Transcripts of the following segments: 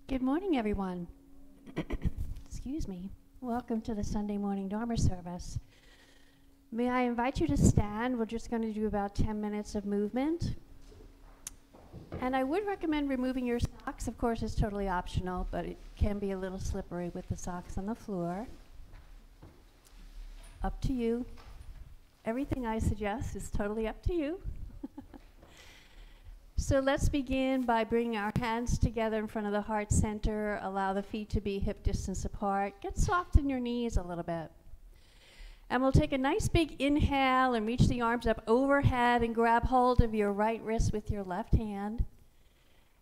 Good morning, everyone. Excuse me. Welcome to the Sunday morning Dharma service. May I invite you to stand? We're just going to do about 10 minutes of movement. And I would recommend removing your socks. Of course, it's totally optional, but it can be a little slippery with the socks on the floor. Up to you. Everything I suggest is totally up to you. So let's begin by bringing our hands together in front of the heart center. Allow the feet to be hip distance apart. Get soft in your knees a little bit. And we'll take a nice big inhale and reach the arms up overhead and grab hold of your right wrist with your left hand.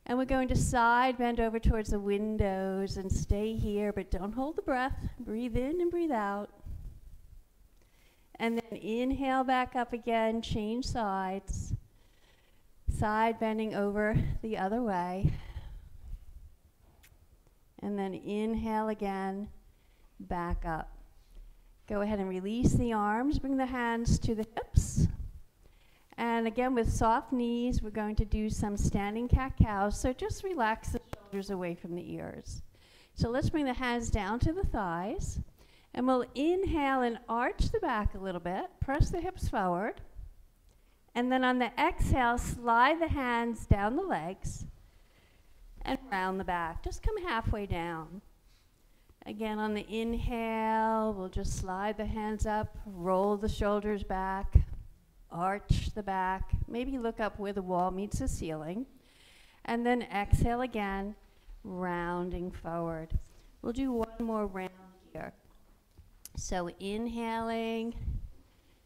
And we're going to side bend over towards the windows and stay here, but don't hold the breath. Breathe in and breathe out. And then inhale back up again, change sides. Side bending over the other way. And then inhale again, back up. Go ahead and release the arms, bring the hands to the hips. And again, with soft knees, we're going to do some standing cat-cow. So just relax the shoulders away from the ears. So let's bring the hands down to the thighs. And we'll inhale and arch the back a little bit. Press the hips forward. And then on the exhale, slide the hands down the legs and round the back. Just come halfway down. Again, on the inhale, we'll just slide the hands up, roll the shoulders back, arch the back, maybe look up where the wall meets the ceiling. And then exhale again, rounding forward. We'll do one more round here. So inhaling,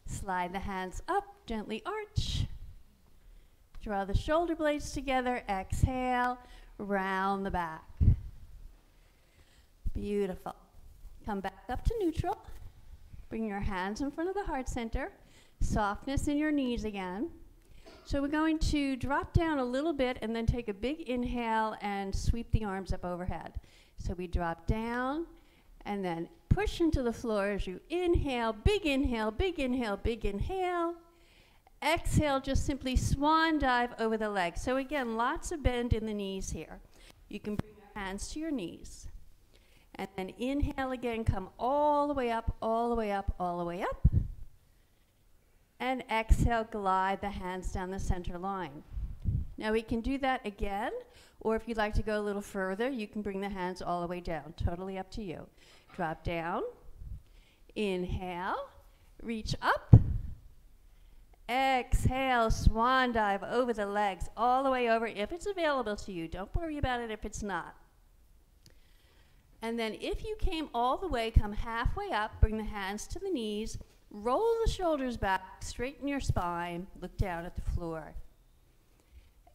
slide the hands up, gently arch. Draw the shoulder blades together, exhale, round the back. Beautiful. Come back up to neutral. Bring your hands in front of the heart center. Softness in your knees again. So we're going to drop down a little bit and then take a big inhale and sweep the arms up overhead. So we drop down and then push into the floor as you inhale, big inhale, big inhale, big inhale. Exhale, just simply swan dive over the legs. So again, lots of bend in the knees here. You can bring your hands to your knees. And then inhale again, come all the way up, all the way up, all the way up. And exhale, glide the hands down the center line. Now we can do that again, or if you'd like to go a little further, you can bring the hands all the way down. Totally up to you. Drop down, inhale, reach up, exhale, swan dive over the legs, all the way over if it's available to you. Don't worry about it if it's not. And then if you came all the way, come halfway up, bring the hands to the knees, roll the shoulders back, straighten your spine, look down at the floor.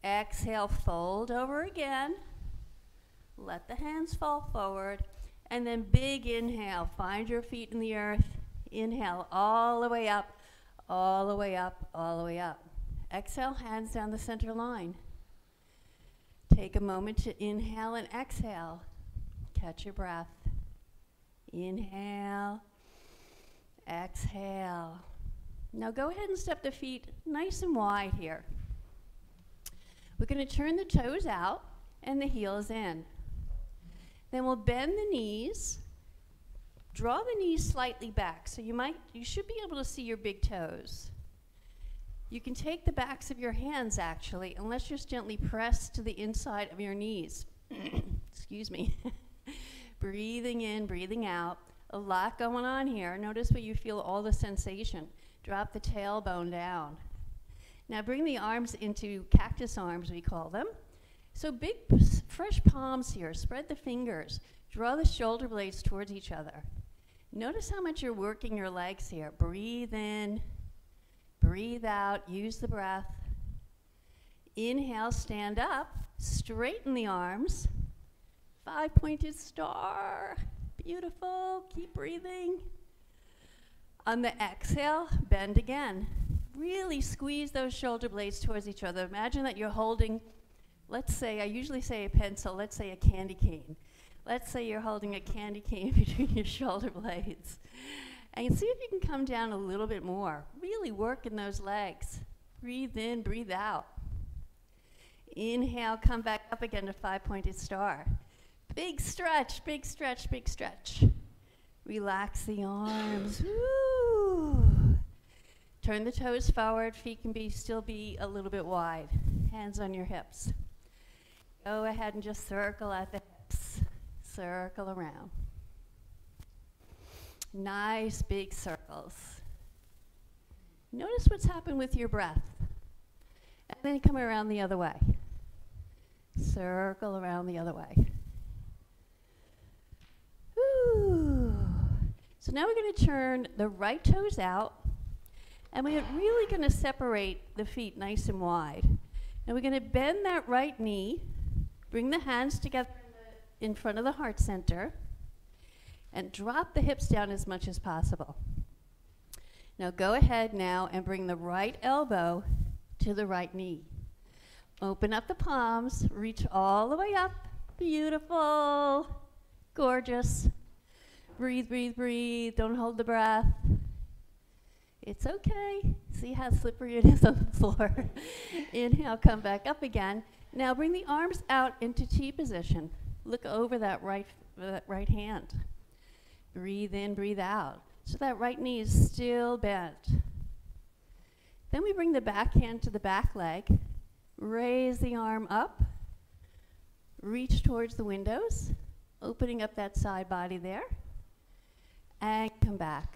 Exhale, fold over again, let the hands fall forward. And then big inhale, find your feet in the earth. Inhale all the way up, all the way up, all the way up. Exhale, hands down the center line. Take a moment to inhale and exhale. Catch your breath. Inhale, exhale. Now go ahead and step the feet nice and wide here. We're going to turn the toes out and the heels in. Then we'll bend the knees, draw the knees slightly back. So you should be able to see your big toes. You can take the backs of your hands actually, and let's just gently press to the inside of your knees. Excuse me. Breathing in, breathing out. A lot going on here. Notice where you feel all the sensation. Drop the tailbone down. Now bring the arms into cactus arms, we call them. So big, fresh palms here. Spread the fingers. Draw the shoulder blades towards each other. Notice how much you're working your legs here. Breathe in, breathe out, use the breath. Inhale, stand up, straighten the arms. 5-pointed star. Beautiful. Keep breathing. On the exhale, bend again. Really squeeze those shoulder blades towards each other. Imagine that you're holding, let's say, I usually say a pencil, let's say a candy cane. Let's say you're holding a candy cane between your shoulder blades. And see if you can come down a little bit more. Really work in those legs. Breathe in, breathe out. Inhale, come back up again to 5-pointed star. Big stretch, big stretch, big stretch. Relax the arms. Woo. Turn the toes forward. Feet can still be a little bit wide. Hands on your hips. Go ahead and just circle at the hips. Circle around. Nice big circles. Notice what's happened with your breath. And then come around the other way. Circle around the other way. Woo. So now we're going to turn the right toes out, and we're really going to separate the feet nice and wide. And we're going to bend that right knee, bring the hands together in front of the heart center, and drop the hips down as much as possible. Now go ahead now and bring the right elbow to the right knee. Open up the palms, reach all the way up. Beautiful, gorgeous. Breathe, breathe, breathe. Don't hold the breath. It's okay. See how slippery it is on the floor. Inhale, come back up again. Now bring the arms out into T position. Look over that right hand. Breathe in, breathe out. So that right knee is still bent. Then we bring the back hand to the back leg. Raise the arm up. Reach towards the windows, opening up that side body there. And come back.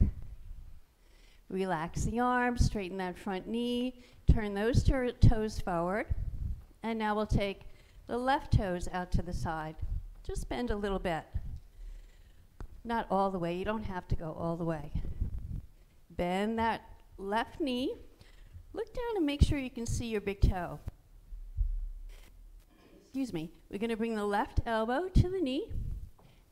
Relax the arms, straighten that front knee, turn those toes forward. And now we'll take the left toes out to the side. Just bend a little bit. Not all the way, you don't have to go all the way. Bend that left knee. Look down and make sure you can see your big toe. Excuse me. We're going to bring the left elbow to the knee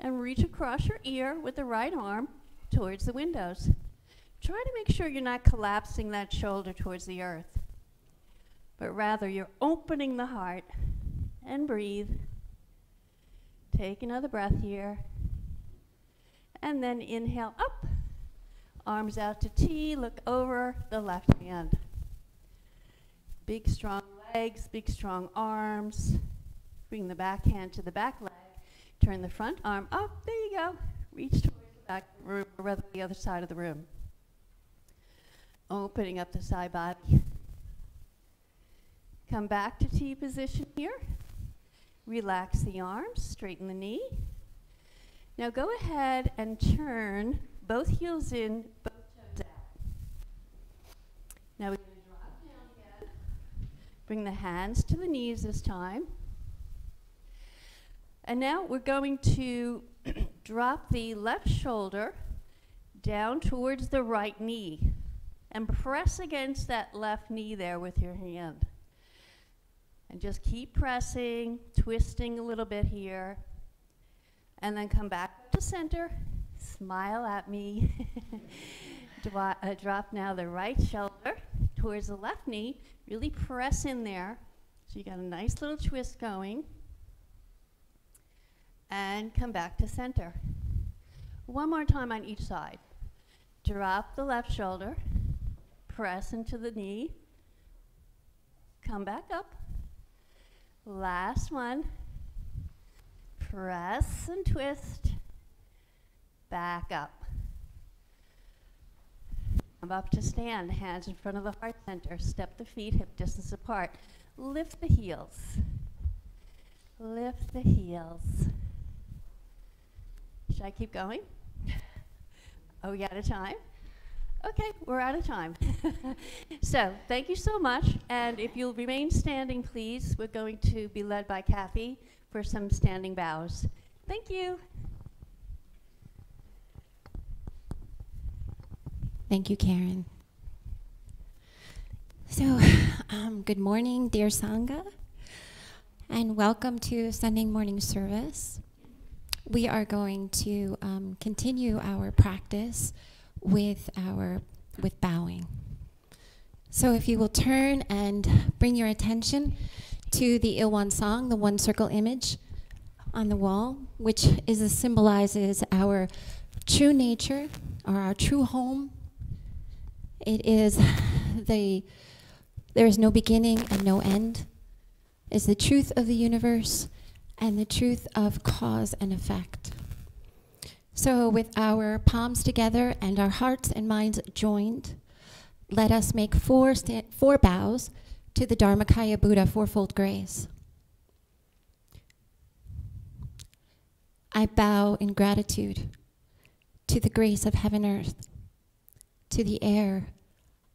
and reach across your ear with the right arm towards the windows. Try to make sure you're not collapsing that shoulder towards the earth, but rather you're opening the heart. And breathe. Take another breath here. And then inhale up. Arms out to T. Look over the left hand. Big strong legs, big strong arms. Bring the back hand to the back leg. Turn the front arm up. There you go. Reach towards the back room, or rather the other side of the room. Opening up the side body. Come back to T position here. Relax the arms, straighten the knee. Now go ahead and turn both heels in, both toes out. Now we're going to drop down again. Bring the hands to the knees this time. And now we're going to drop the left shoulder down towards the right knee and press against that left knee there with your hand. And just keep pressing, twisting a little bit here. And then come back to center. Smile at me. Drop now the right shoulder towards the left knee. Really press in there. So you got a nice little twist going. And come back to center. One more time on each side. Drop the left shoulder. Press into the knee. Come back up. Last one. Press and twist. Back up. Come up to stand. Hands in front of the heart center. Step the feet hip distance apart. Lift the heels. Lift the heels. Should I keep going? Are we out of time? Okay, we're out of time. So, thank you so much. And if you'll remain standing, please, we're going to be led by Kathy for some standing bows. Thank you. Thank you, Karen. So, good morning, dear Sangha, and welcome to Sunday morning service. We are going to continue our practice with bowing. So if you will turn and bring your attention to the Ilwan song, the one circle image on the wall, which symbolizes our true nature, or our true home. It is there is no beginning and no end. It's the truth of the universe, and the truth of cause and effect. So with our palms together and our hearts and minds joined, let us make four bows to the Dharmakaya Buddha Fourfold Grace. I bow in gratitude to the grace of heaven earth, to the air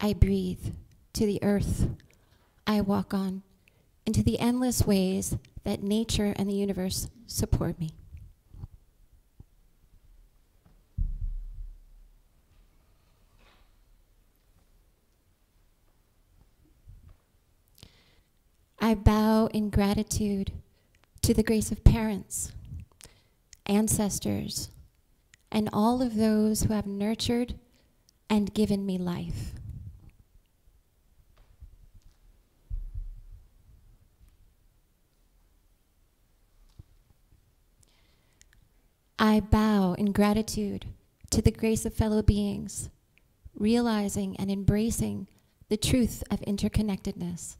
I breathe, to the earth I walk on, and to the endless ways that nature and the universe support me. I bow in gratitude to the grace of parents, ancestors, and all of those who have nurtured and given me life. I bow in gratitude to the grace of fellow beings, realizing and embracing the truth of interconnectedness.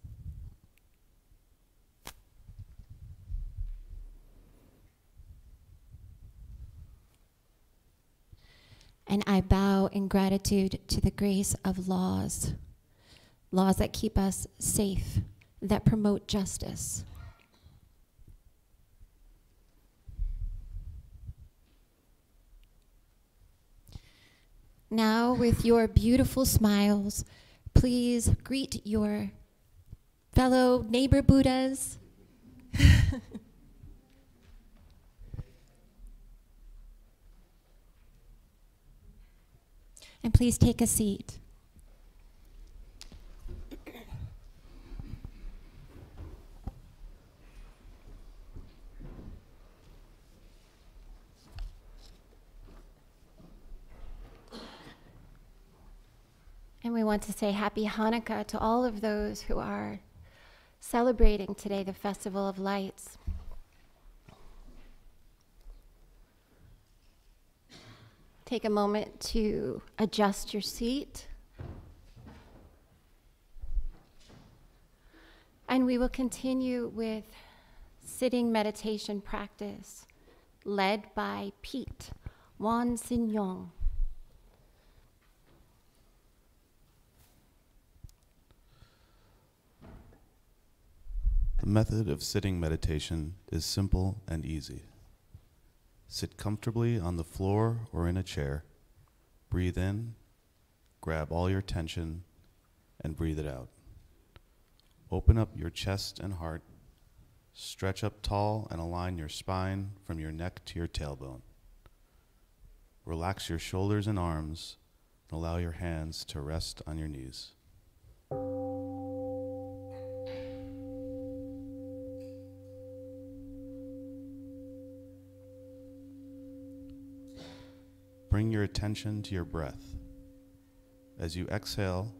And I bow in gratitude to the grace of laws, laws that keep us safe, that promote justice. Now, with your beautiful smiles, please greet your fellow neighbor Buddhas. And please take a seat. And we want to say Happy Hanukkah to all of those who are celebrating today the Festival of Lights. Take a moment to adjust your seat. And we will continue with sitting meditation practice led by Pete Wan Sin Yong. The method of sitting meditation is simple and easy. Sit comfortably on the floor or in a chair. Breathe in, grab all your tension, and breathe it out. Open up your chest and heart. Stretch up tall and align your spine from your neck to your tailbone. Relax your shoulders and arms, and allow your hands to rest on your knees. Bring your attention to your breath. As you exhale,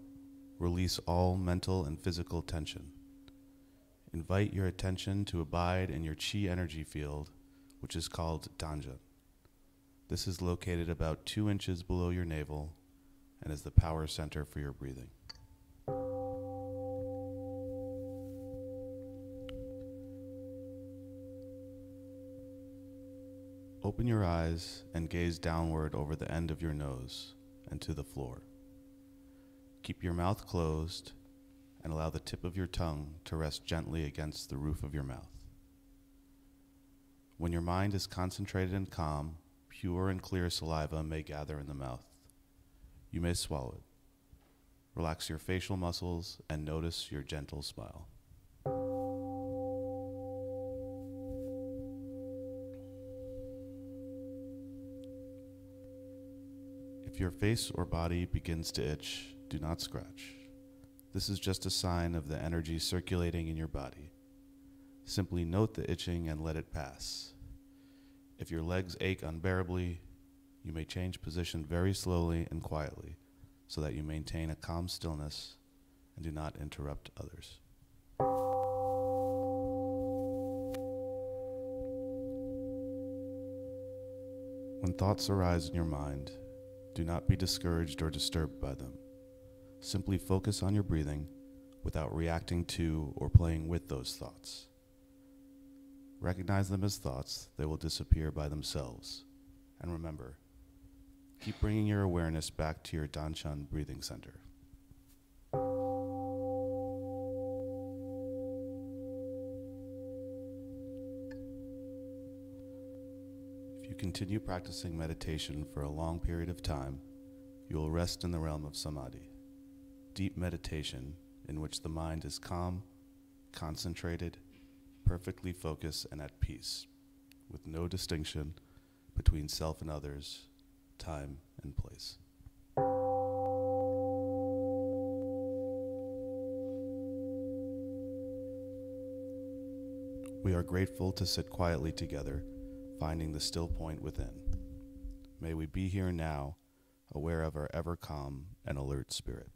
release all mental and physical tension. Invite your attention to abide in your chi energy field, which is called Danja. This is located about 2 inches below your navel and is the power center for your breathing. Open your eyes and gaze downward over the end of your nose and to the floor. Keep your mouth closed and allow the tip of your tongue to rest gently against the roof of your mouth. When your mind is concentrated and calm, pure and clear saliva may gather in the mouth. You may swallow it. Relax your facial muscles and notice your gentle smile. If your face or body begins to itch, do not scratch. This is just a sign of the energy circulating in your body. Simply note the itching and let it pass. If your legs ache unbearably, you may change position very slowly and quietly so that you maintain a calm stillness and do not interrupt others. When thoughts arise in your mind, do not be discouraged or disturbed by them. Simply focus on your breathing without reacting to or playing with those thoughts. Recognize them as thoughts, they will disappear by themselves. And remember, keep bringing your awareness back to your Danshan breathing center. If you continue practicing meditation for a long period of time, you will rest in the realm of samadhi, deep meditation in which the mind is calm, concentrated, perfectly focused, and at peace, with no distinction between self and others, time and place. We are grateful to sit quietly together, finding the still point within. May we be here now, aware of our ever calm and alert spirit.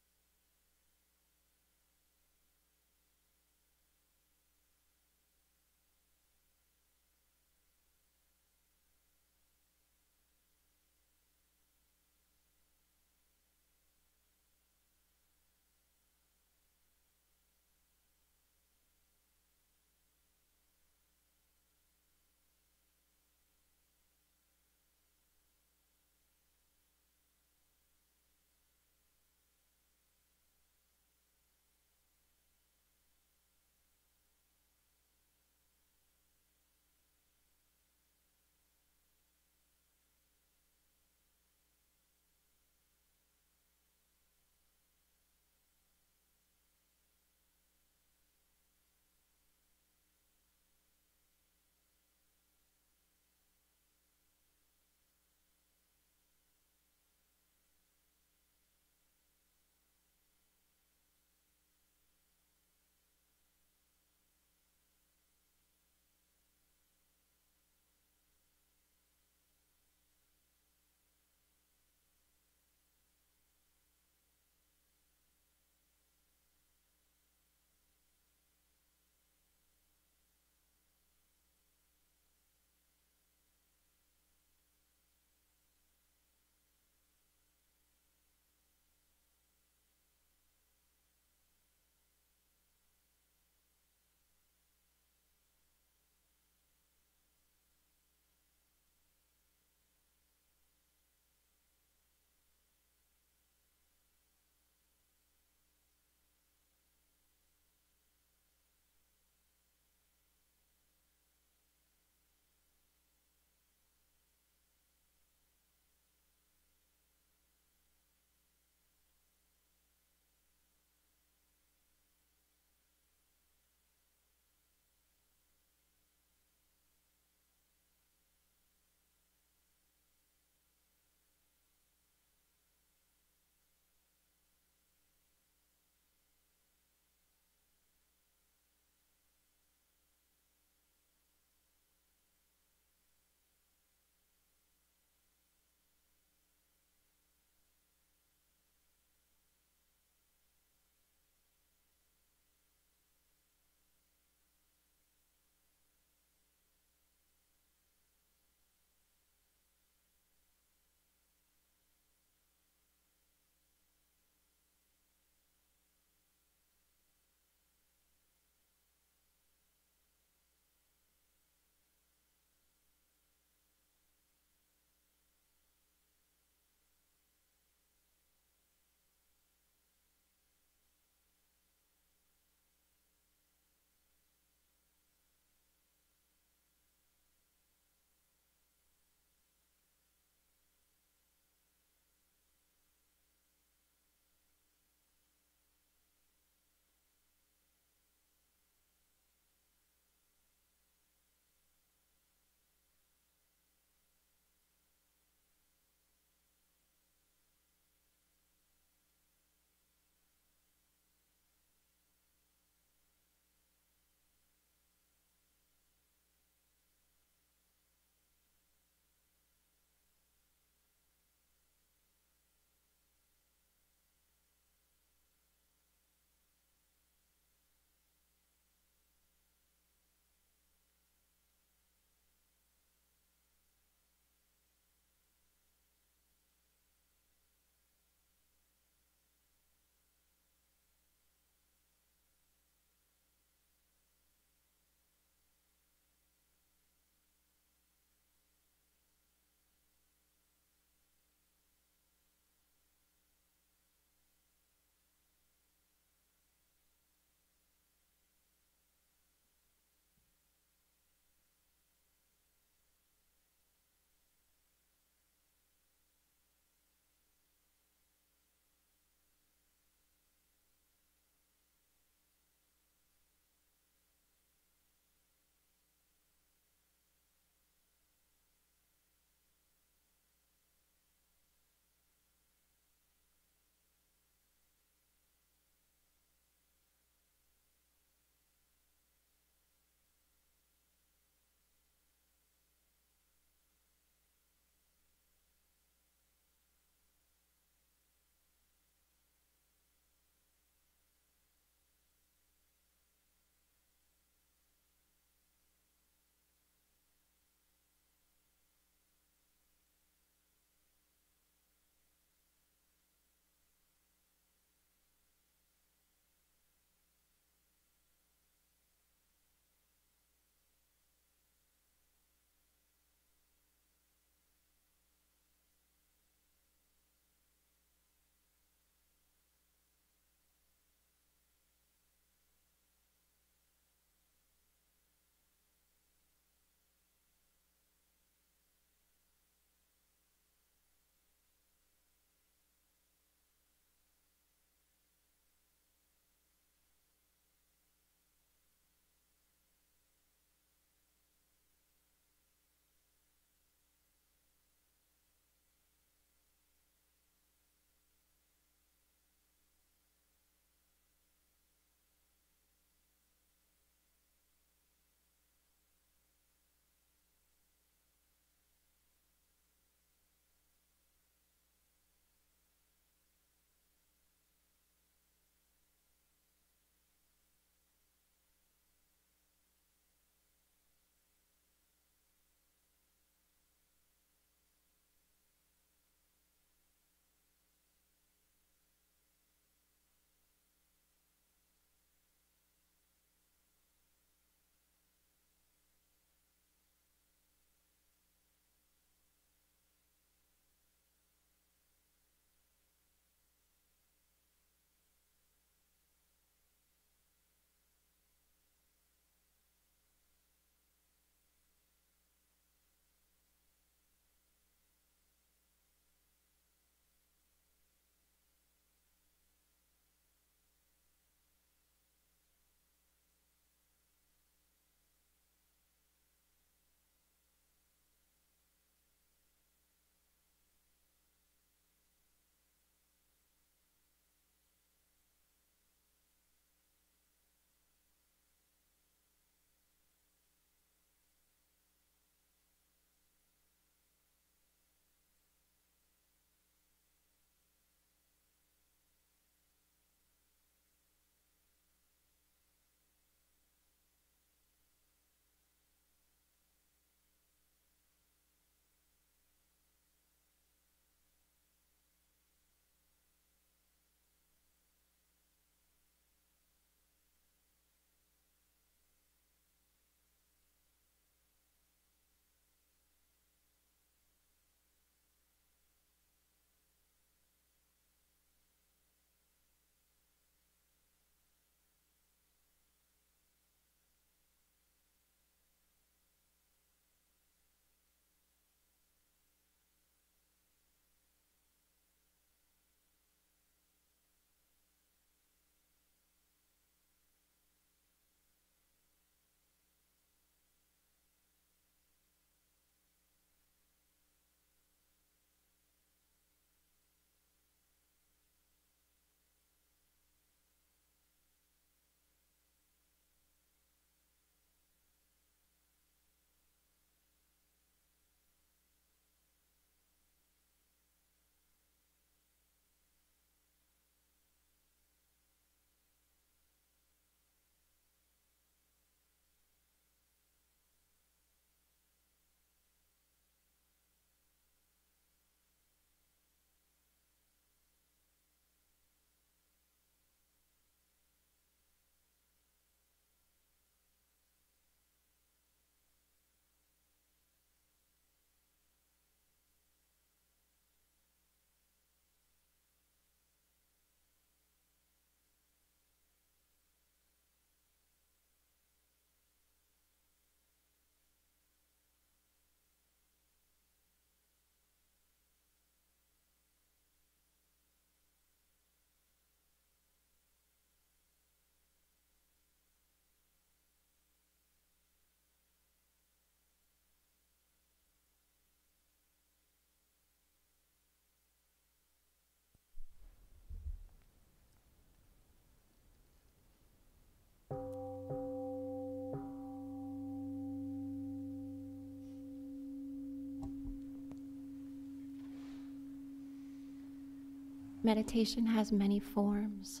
Meditation has many forms.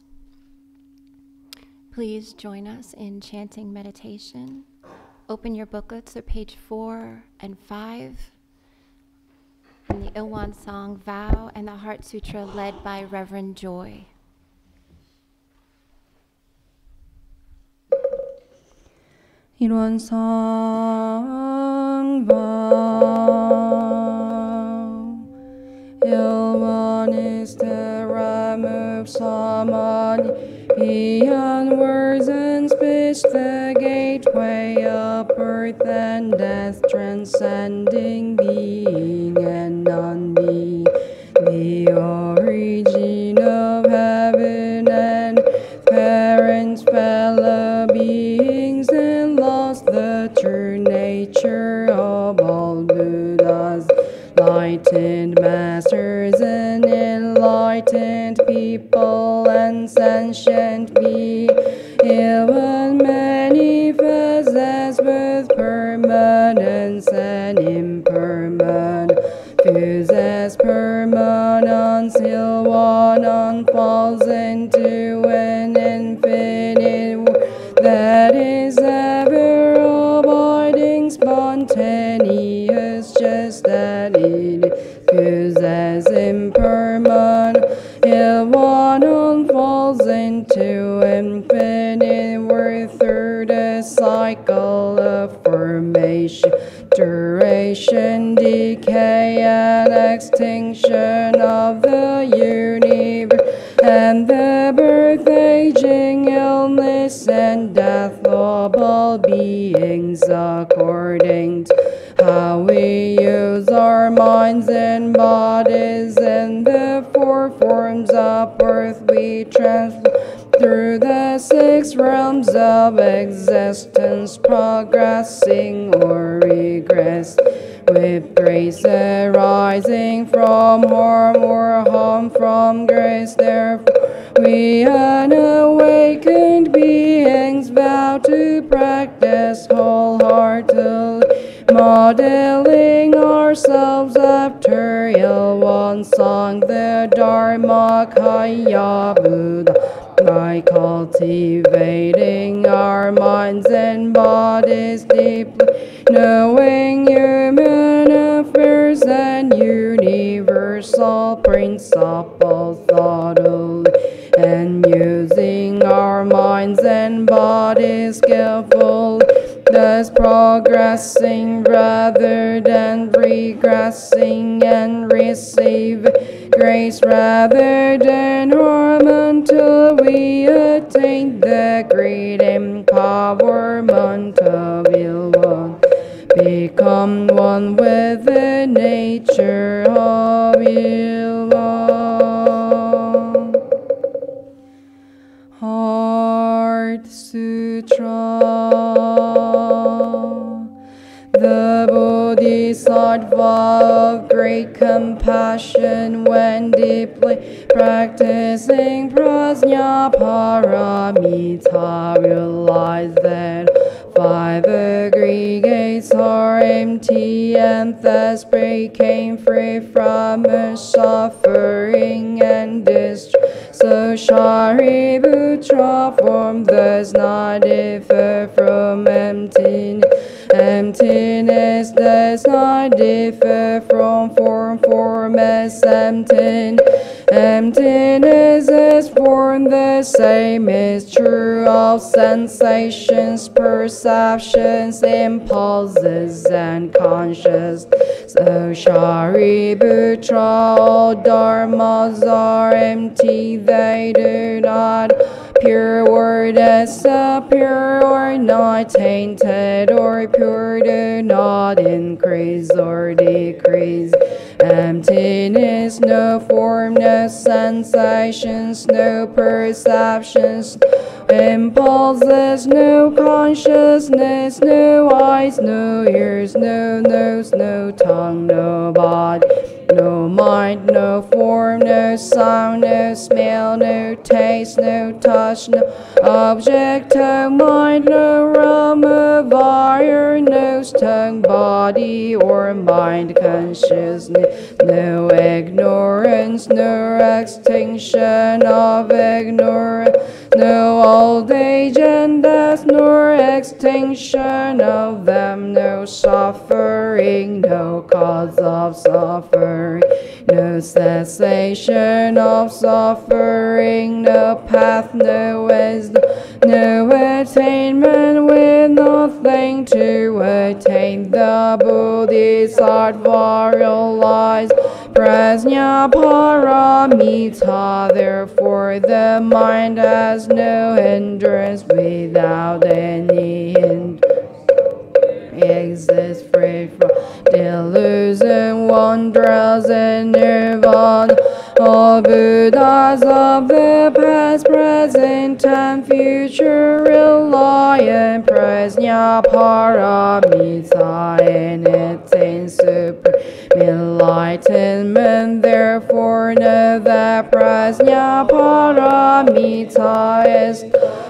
Please join us in chanting meditation. Open your booklets at page 4 and 5. And the Ilwan song, Vow, and the Heart Sutra led by Reverend Joy. 일원상 vow. Ilwan is the realm of samadhi, beyond words and speech, the gateway of birth and death, transcending being and non-being, the origin of heaven and parents, fellow beings, and lost the true nature of all Buddhas, enlightened masters and enlightened people and sentient beings. Ilwan manifests as with permanence and impermanence, fused as permanence. Ilwan unfolds into an infinite world that is ever abiding, spontaneous, just that it fused as impermanent. Ilwan unfolds into infinite world through the cycle of formation, duration, decay, and extinction of the universe, and the birth, aging, illness, and death of all beings, according to how we use our minds and bodies. In the 4 forms of birth we transform through the 6 realms of existence, progressing or regress, with grace arising from harm or harm from grace. Therefore we unawakened beings vow to practice wholeheartedly, modeling ourselves after Ilwan song, the Dharma Kaya Buddha, by cultivating our minds and bodies deeply, knowing human affairs and universal principles thoroughly, and using our minds and bodies skillfully, thus progressing rather than regressing, and receive grace rather than harm, until we attain the great empowerment of Ilwan, become one with the nature of Ilwan. Heart Sutra. The Bodhisattva of great compassion, when deeply practicing prajna paramita, realized that 5 aggregates are empty, and thus became free from suffering and distress. So Shariputra form does not differ from emptiness. Emptiness does not differ from form. Form is emptiness. Emptiness is form. The same is true of sensations, perceptions, impulses, and consciousness. So Shariputra, all dharmas are empty. They do not pure word is pure or not tainted, or pure do not increase or decrease. Emptiness, no form, no sensations, no perceptions, impulses, no consciousness, no eyes, no ears, no nose, no tongue, no body, no mind, no form, no sound, no smell, no taste, no touch, no object of mind, no realm of fire, no tongue, body, or mind consciousness, no ignorance, no extinction of ignorance, no old age and death, nor extinction of them, no suffering, no cause of suffering, no cessation of suffering, no path, no wisdom, no attainment, with nothing to attain. The Bodhisattva realized Prajna Paramita, therefore the mind has no hindrance, without any hindrance exists free from delusion, wanders in nirvana. All Buddhas of the past, present, and future rely on Prajna Paramita in attain supreme enlightenment. Therefore know that Prajna Paramita is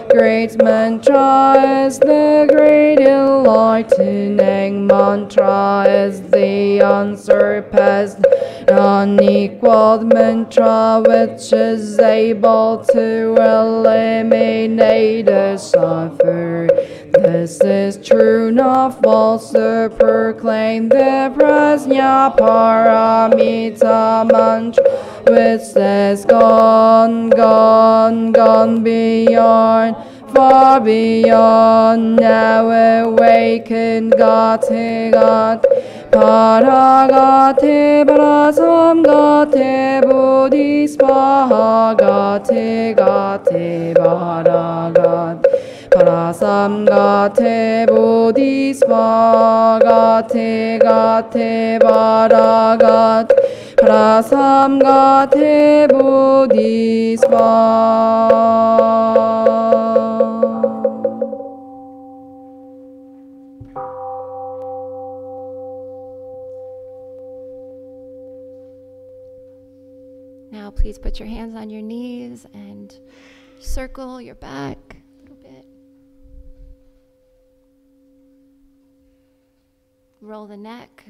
great mantra, is the great enlightening mantra, is the unsurpassed, unequaled mantra, which is able to eliminate the suffering. This is true, not false, to proclaim the Prajna Paramita mantra, which says gone, gone, gone beyond, far beyond, now awakened, gate, gate, paragate, parasamgate, bodhisvaha, gate, gate, paragate, parasamgate, bodhisvaha, gate, gate, paragate, parasamgate, bodhisvaha. Now please put your hands on your knees and circle your back a little bit. Roll the neck.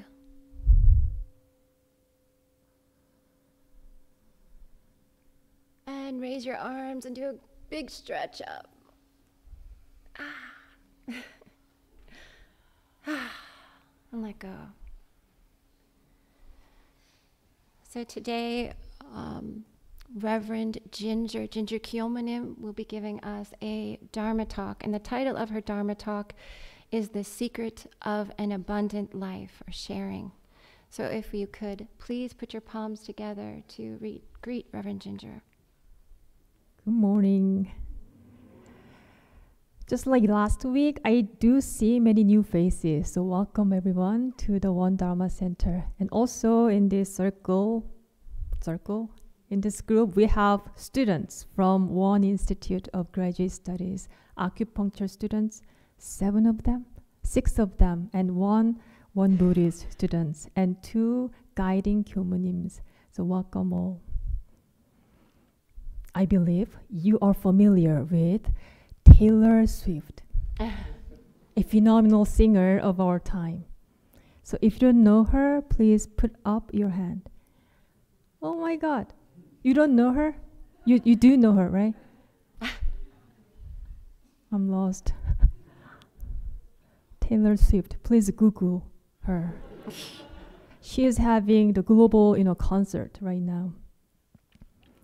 And raise your arms and do a big stretch up. And let go. So today, Reverend Ginger Kyomanim will be giving us a Dharma talk. And the title of her Dharma talk is The Secret of an Abundant Life, or sharing. So if you could please put your palms together to greet Reverend Ginger. Good morning. Just like last week, I do see many new faces. So welcome everyone to the One Dharma Center. And also in this circle, in this group, we have students from One Institute of Graduate Studies, acupuncture students, 7 of them, 6 of them, and one Buddhist students, and 2 guiding Kyomunims. So welcome all. I believe you are familiar with Taylor Swift, a phenomenal singer of our time. So if you don't know her, please put up your hand. Oh my God, you don't know her? You do know her, right? I'm lost. Taylor Swift, please Google her. She is having the global, concert right now.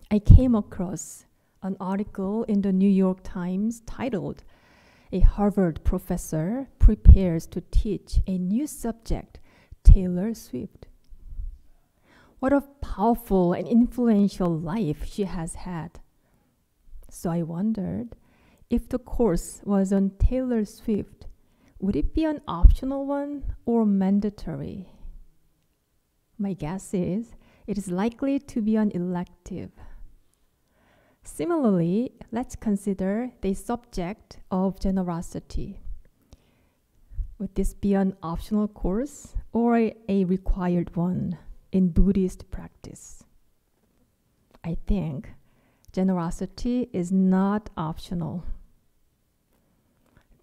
I came across an article in the New York Times titled, "A Harvard Professor Prepares to Teach a New Subject, Taylor Swift." What a powerful and influential life she has had. So I wondered, if the course was on Taylor Swift, would it be an optional one or mandatory? My guess is it is likely to be an elective. Similarly, let's consider the subject of generosity. Would this be an optional course or a required one in Buddhist practice? I think generosity is not optional.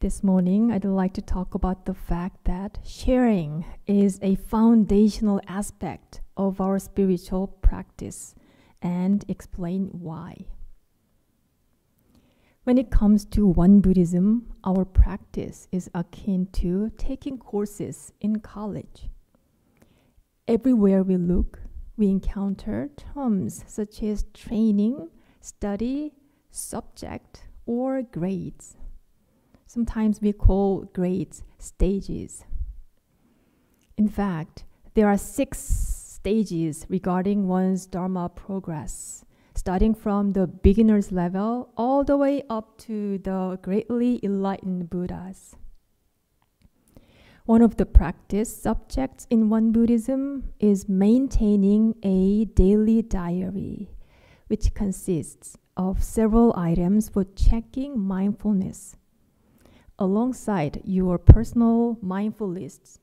This morning, I'd like to talk about the fact that sharing is a foundational aspect of our spiritual practice and explain why. When it comes to Won Buddhism, our practice is akin to taking courses in college. Everywhere we look, we encounter terms such as training, study, subject, or grades. Sometimes we call grades stages. In fact, there are 6 stages regarding one's Dharma progress, starting from the beginner's level all the way up to the greatly enlightened Buddhas. One of the practice subjects in Won Buddhism is maintaining a daily diary, which consists of several items for checking mindfulness. Alongside your personal mindful lists,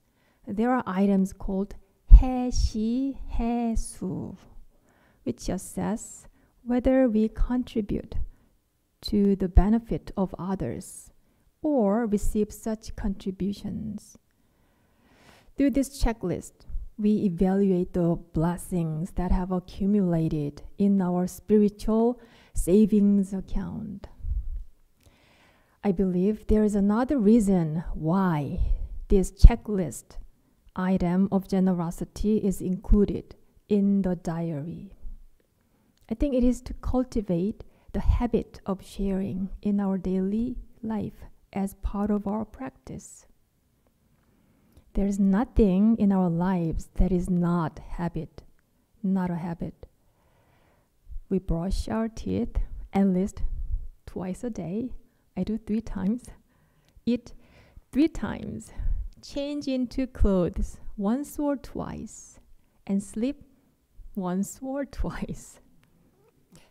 there are items called 해시, 해수, which assess whether we contribute to the benefit of others or receive such contributions. Through this checklist, we evaluate the blessings that have accumulated in our spiritual savings account. I believe there is another reason why this checklist item of generosity is included in the diary. I think it is to cultivate the habit of sharing in our daily life as part of our practice. There is nothing in our lives that is not a habit. We brush our teeth at least twice a day. I do 3 times. Eat 3 times. Change into clothes once or twice. And sleep once or twice.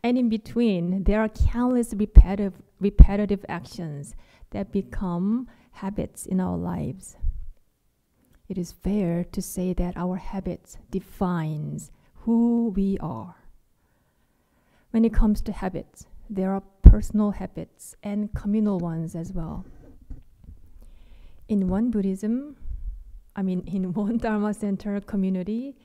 And in between, there are countless repetitive actions that become habits in our lives. It is fair to say that our habits defines who we are. When it comes to habits, there are personal habits and communal ones as well. In Won Dharma Center community,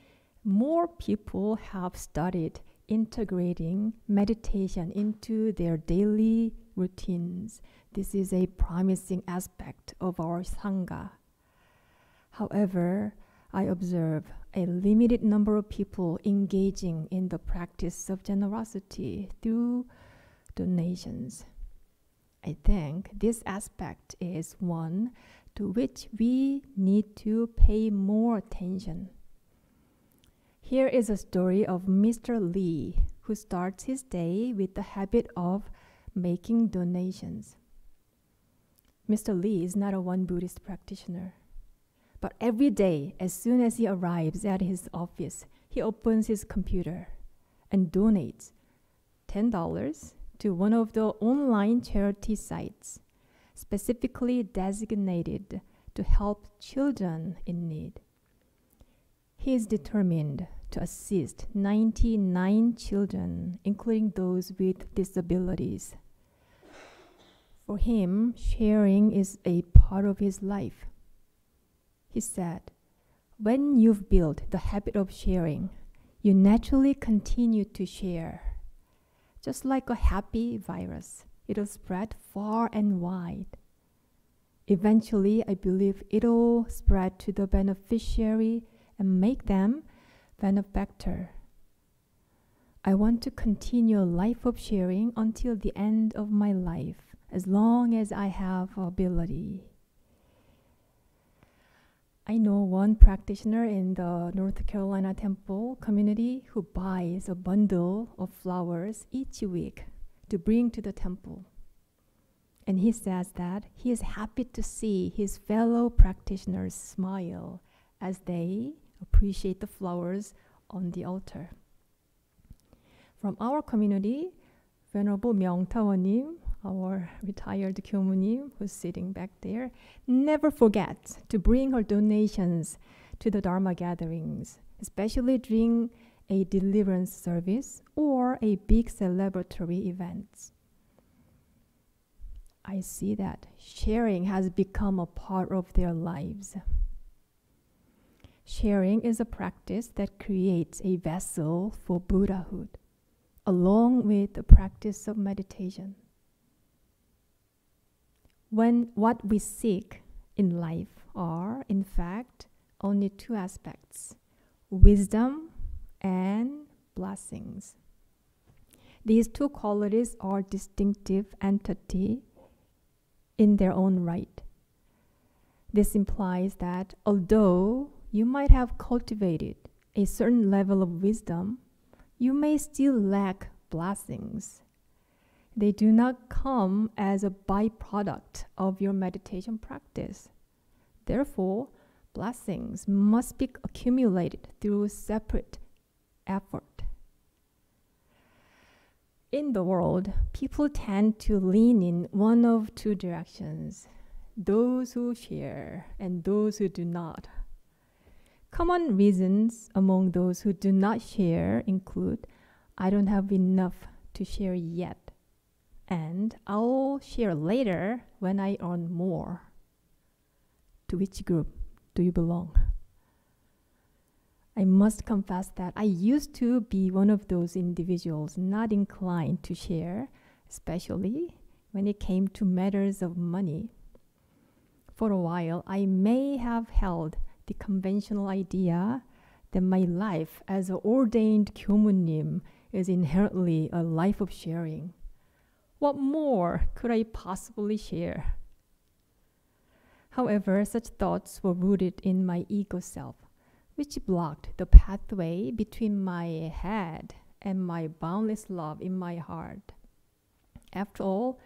more people have started integrating meditation into their daily routines. This is a promising aspect of our Sangha. However, I observe a limited number of people engaging in the practice of generosity through donations. I think this aspect is one to which we need to pay more attention. Here is a story of Mr. Lee, who starts his day with the habit of making donations. Mr. Lee is not a Won Buddhist practitioner, but every day, as soon as he arrives at his office, he opens his computer and donates $10 to one of the online charity sites specifically designated to help children in need. He is determined to assist 99 children, including those with disabilities. For him, sharing is a part of his life. He said, when you've built the habit of sharing, you naturally continue to share. Just like a happy virus, it'll spread far and wide. Eventually, I believe it'll spread to the beneficiary and make them benefactor. I want to continue a life of sharing until the end of my life, as long as I have ability. I know one practitioner in the North Carolina temple community who buys a bundle of flowers each week to bring to the temple. And he says that he is happy to see his fellow practitioners smile as they appreciate the flowers on the altar. From our community, Venerable Myungtawanim, our retired 교무님 who's sitting back there, never forgets to bring her donations to the Dharma gatherings, especially during a deliverance service or a big celebratory event. I see that sharing has become a part of their lives. Sharing is a practice that creates a vessel for Buddhahood, along with the practice of meditation. When what we seek in life are, in fact, only two aspects: wisdom and blessings. These two qualities are distinctive entities in their own right. This implies that although you might have cultivated a certain level of wisdom, you may still lack blessings. They do not come as a byproduct of your meditation practice. Therefore, blessings must be accumulated through separate effort. In the world, people tend to lean in one of two directions: those who share and those who do not. Common reasons among those who do not share include, I don't have enough to share yet, and I'll share later when I earn more. To which group do you belong? I must confess that I used to be one of those individuals not inclined to share, especially when it came to matters of money. For a while, I may have held the conventional idea that my life as an ordained 교무님 is inherently a life of sharing. What more could I possibly share? However, such thoughts were rooted in my ego self, which blocked the pathway between my head and my boundless love in my heart. After all,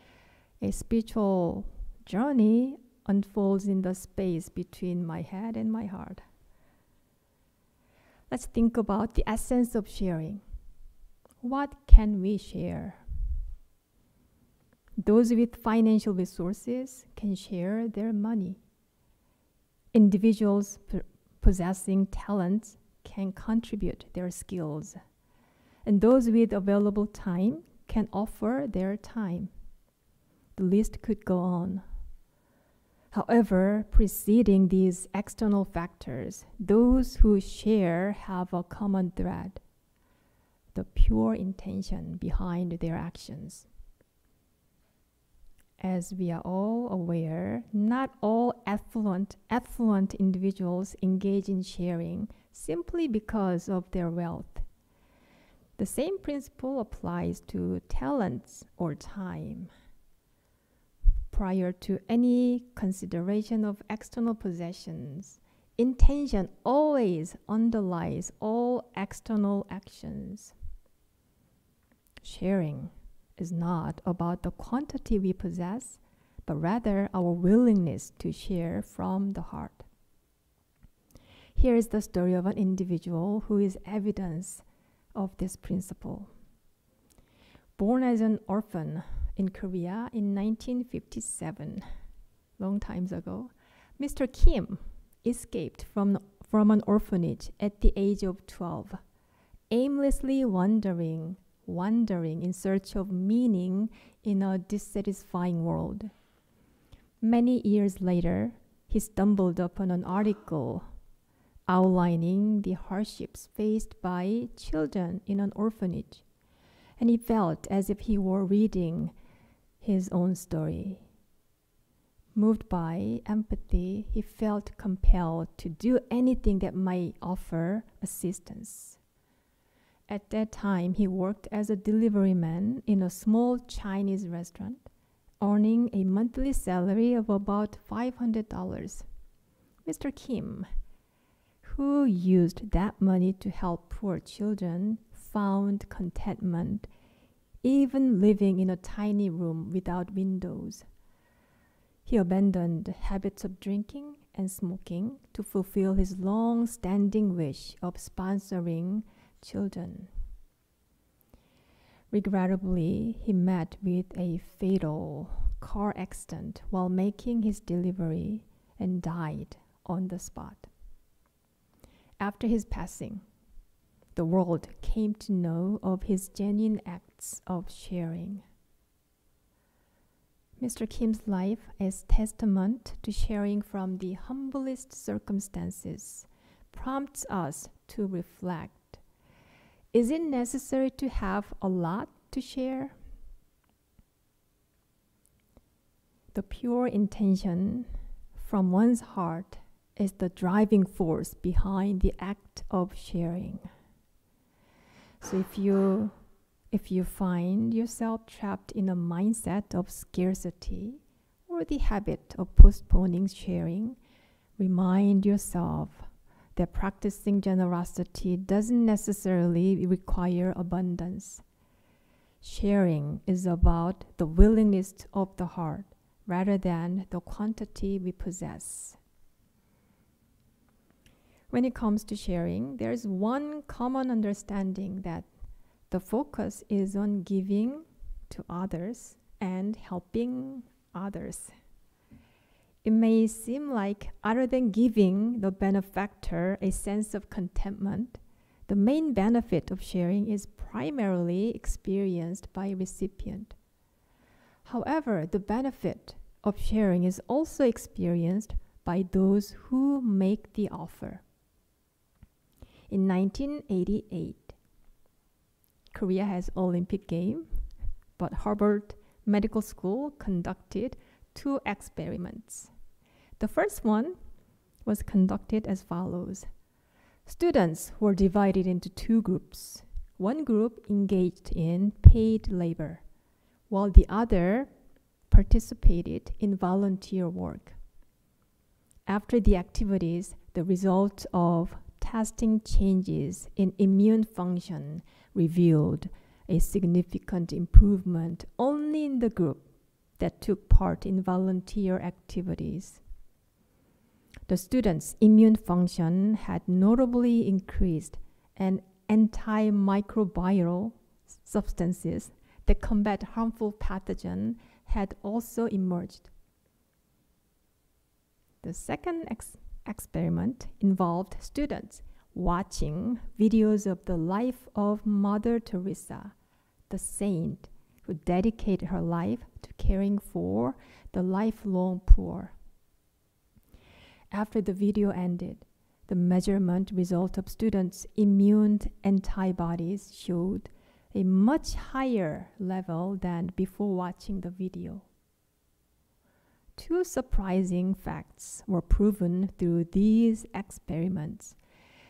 a spiritual journey unfolds in the space between my head and my heart. Let's think about the essence of sharing. What can we share? Those with financial resources can share their money. Individuals possessing talents can contribute their skills. And those with available time can offer their time. The list could go on. However, preceding these external factors, those who share have a common thread: the pure intention behind their actions. As we are all aware, not all affluent individuals engage in sharing simply because of their wealth. The same principle applies to talents or time. Prior to any consideration of external possessions, intention always underlies all external actions. Sharing is not about the quantity we possess, but rather our willingness to share from the heart. Here is the story of an individual who is evidence of this principle. Born as an orphan in Korea in 1957, long times ago, Mr. Kim escaped from an orphanage at the age of 12, aimlessly wandering in search of meaning in a dissatisfying world. Many years later, he stumbled upon an article outlining the hardships faced by children in an orphanage, and he felt as if he were reading his own story. Moved by empathy, he felt compelled to do anything that might offer assistance. At that time, he worked as a delivery man in a small Chinese restaurant, earning a monthly salary of about $500. Mr. Kim, who used that money to help poor children, found contentment even living in a tiny room without windows. He abandoned habits of drinking and smoking to fulfill his long-standing wish of sponsoring children. Regrettably, he met with a fatal car accident while making his delivery and died on the spot. After his passing, the world came to know of his genuine acts of sharing. Mr. Kim's life is testament to sharing from the humblest circumstances prompts us to reflect. Is it necessary to have a lot to share? The pure intention from one's heart is the driving force behind the act of sharing. So if you find yourself trapped in a mindset of scarcity or the habit of postponing sharing, remind yourself that practicing generosity doesn't necessarily require abundance. Sharing is about the willingness of the heart rather than the quantity we possess. When it comes to sharing, there's one common understanding that the focus is on giving to others and helping others. It may seem like, other than giving the benefactor a sense of contentment, the main benefit of sharing is primarily experienced by a recipient. However, the benefit of sharing is also experienced by those who make the offer. In 1988, Korea has Olympic Games, but Harvard Medical School conducted 2 experiments. The first one was conducted as follows. Students were divided into 2 groups. One group engaged in paid labor, while the other participated in volunteer work. After the activities, the result of testing changes in immune function revealed a significant improvement only in the group that took part in volunteer activities. The students' immune function had notably increased, and antimicrobial substances that combat harmful pathogens had also emerged. The second experiment involved students watching videos of the life of Mother Teresa, the saint who dedicated her life to caring for the lifelong poor. After the video ended, the measurement result of students' immune antibodies showed a much higher level than before watching the video. 2 surprising facts were proven through these experiments.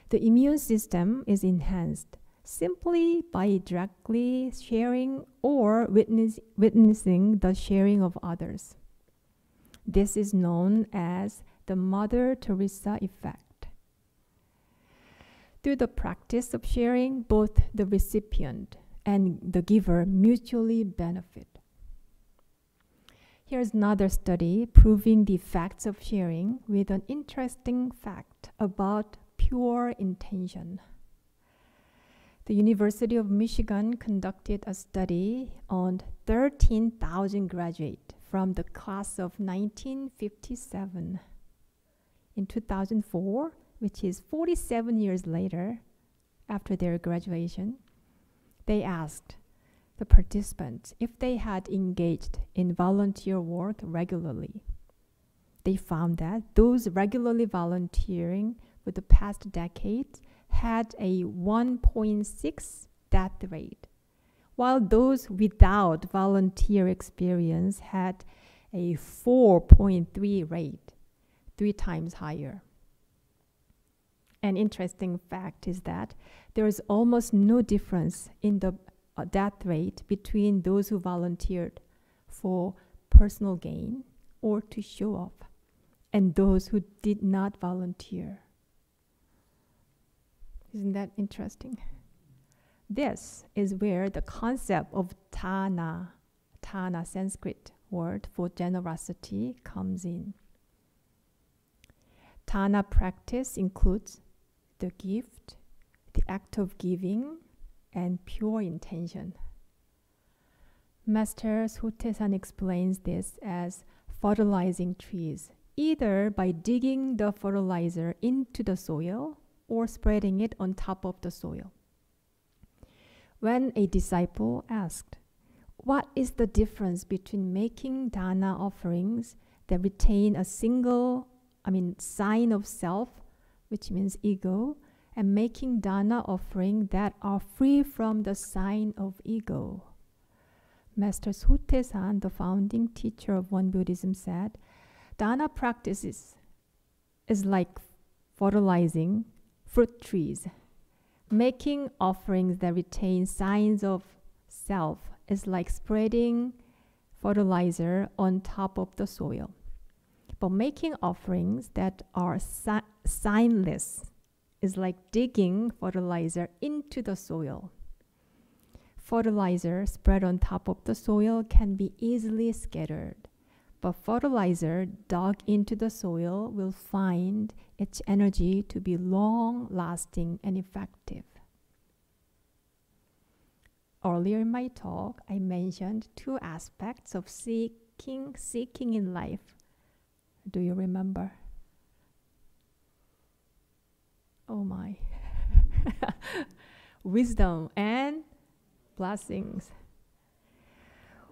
The immune system is enhanced simply by directly sharing or witnessing the sharing of others. This is known as the Mother Teresa effect. Through the practice of sharing, both the recipient and the giver mutually benefit. Here's another study proving the effects of sharing with an interesting fact about pure intention. The University of Michigan conducted a study on 13,000 graduates from the class of 1957. In 2004, which is 47 years later after their graduation, they asked the participants if they had engaged in volunteer work regularly. They found that those regularly volunteering for the past decades had a 1.6 death rate, while those without volunteer experience had a 4.3 rate, 3 times higher. An interesting fact is that there is almost no difference in the death rate between those who volunteered for personal gain or to show off and those who did not volunteer. Isn't that interesting? This is where the concept of dana, Sanskrit word for generosity, comes in. Dana practice includes the gift, the act of giving, and pure intention. Master Sotaesan explains this as fertilizing trees, either by digging the fertilizer into the soil or spreading it on top of the soil. When a disciple asked, "What is the difference between making dana offerings that retain a sign of self, which means ego, and making dana offerings that are free from the sign of ego?" Master Sotaesan, the founding teacher of Won Buddhism, said, "Dana practices is like fertilizing fruit trees. Making offerings that retain signs of self is like spreading fertilizer on top of the soil. But making offerings that are signless is like digging fertilizer into the soil. Fertilizer spread on top of the soil can be easily scattered, but fertilizer dug into the soil will find its energy to be long-lasting and effective." Earlier in my talk, I mentioned two aspects of seeking in life. Do you remember? Oh my. Wisdom and blessings.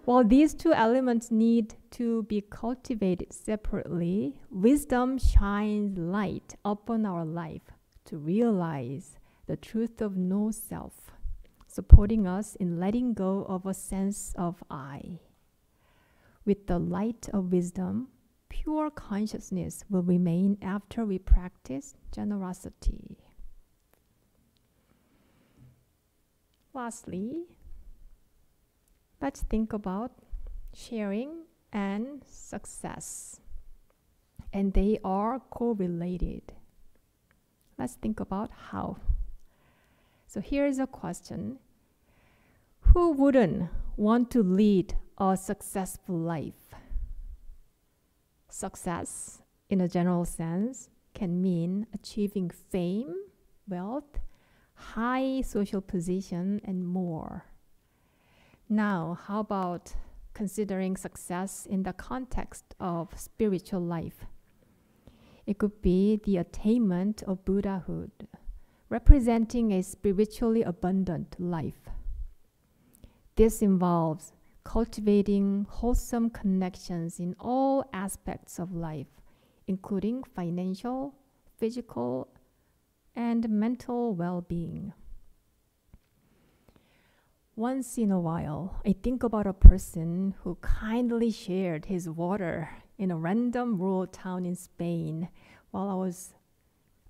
While these two elements need to be cultivated separately, wisdom shines light upon our life to realize the truth of no self, supporting us in letting go of a sense of I. With the light of wisdom, pure consciousness will remain after we practice generosity. Lastly, let's think about sharing and success. And they are correlated. Let's think about how. So here's a question. Who wouldn't want to lead a successful life? Success, in a general sense, can mean achieving fame, wealth, high social position, and more. Now, how about considering success in the context of spiritual life? It could be the attainment of Buddhahood, representing a spiritually abundant life. This involves cultivating wholesome connections in all aspects of life, including financial, physical, and mental well-being. Once in a while, I think about a person who kindly shared his water in a random rural town in Spain while I was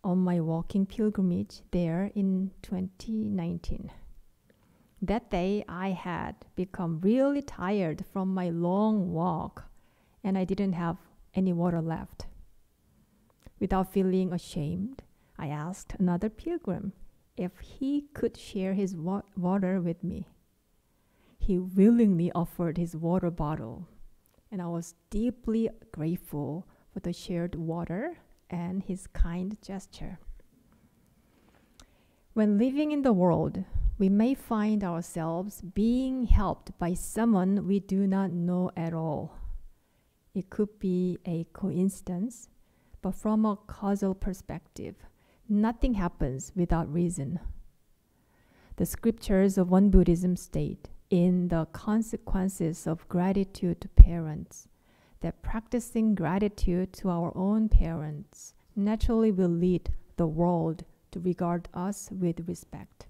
on my walking pilgrimage there in 2019. That day, I had become really tired from my long walk, and I didn't have any water left. Without feeling ashamed, I asked another pilgrim if he could share his water with me. He willingly offered his water bottle, and I was deeply grateful for the shared water and his kind gesture. When living in the world, we may find ourselves being helped by someone we do not know at all. It could be a coincidence, but from a causal perspective, nothing happens without reason. The scriptures of Won Buddhism state in the consequences of gratitude to parents that practicing gratitude to our own parents naturally will lead the world to regard us with respect.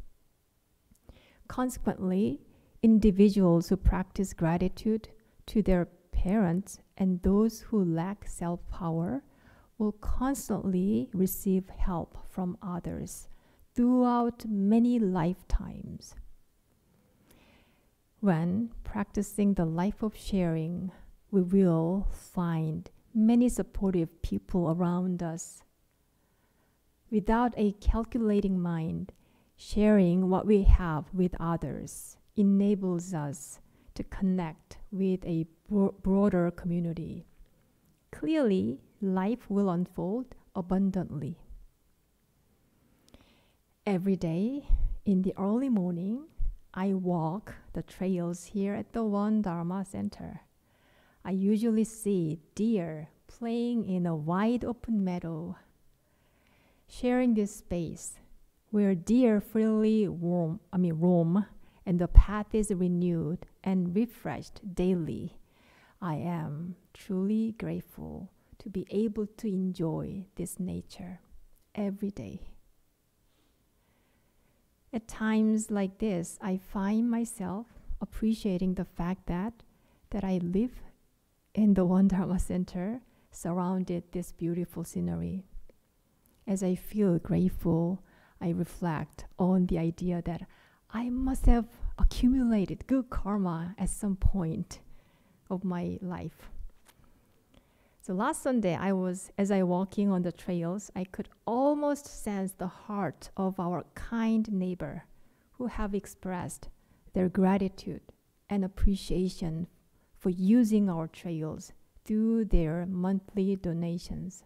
Consequently, individuals who practice gratitude to their parents and those who lack self-power will constantly receive help from others throughout many lifetimes. When practicing the life of sharing, we will find many supportive people around us. Without a calculating mind, sharing what we have with others enables us to connect with a broader community. Clearly, life will unfold abundantly. Every day, in the early morning, I walk the trails here at the One Dharma Center. I usually see deer playing in a wide open meadow. Sharing this space where deer freely roam and the path is renewed and refreshed daily, I am truly grateful to be able to enjoy this nature every day. At times like this, I find myself appreciating the fact that I live in the One Dharma Center, surrounded this beautiful scenery. As I feel grateful, I reflect on the idea that I must have accumulated good karma at some point of my life. So last Sunday, as I walking on the trails, I could almost sense the heart of our kind neighbor who have expressed their gratitude and appreciation for using our trails through their monthly donations.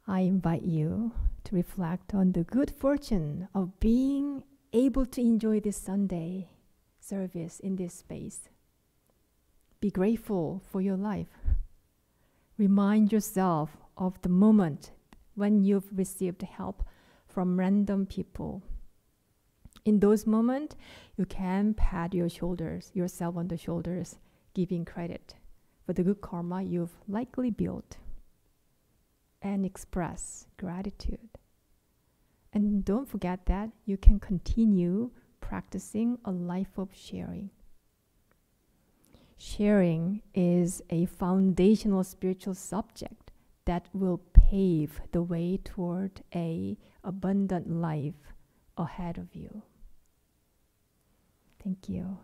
I invite you to reflect on the good fortune of being able to enjoy this Sunday service in this space. Be grateful for your life. Remind yourself of the moment when you've received help from random people. In those moments, you can pat yourself on the shoulders, giving credit for the good karma you've likely built, and express gratitude. And don't forget that you can continue practicing a life of sharing. Sharing is a foundational spiritual subject that will pave the way toward an abundant life ahead of you. Thank you.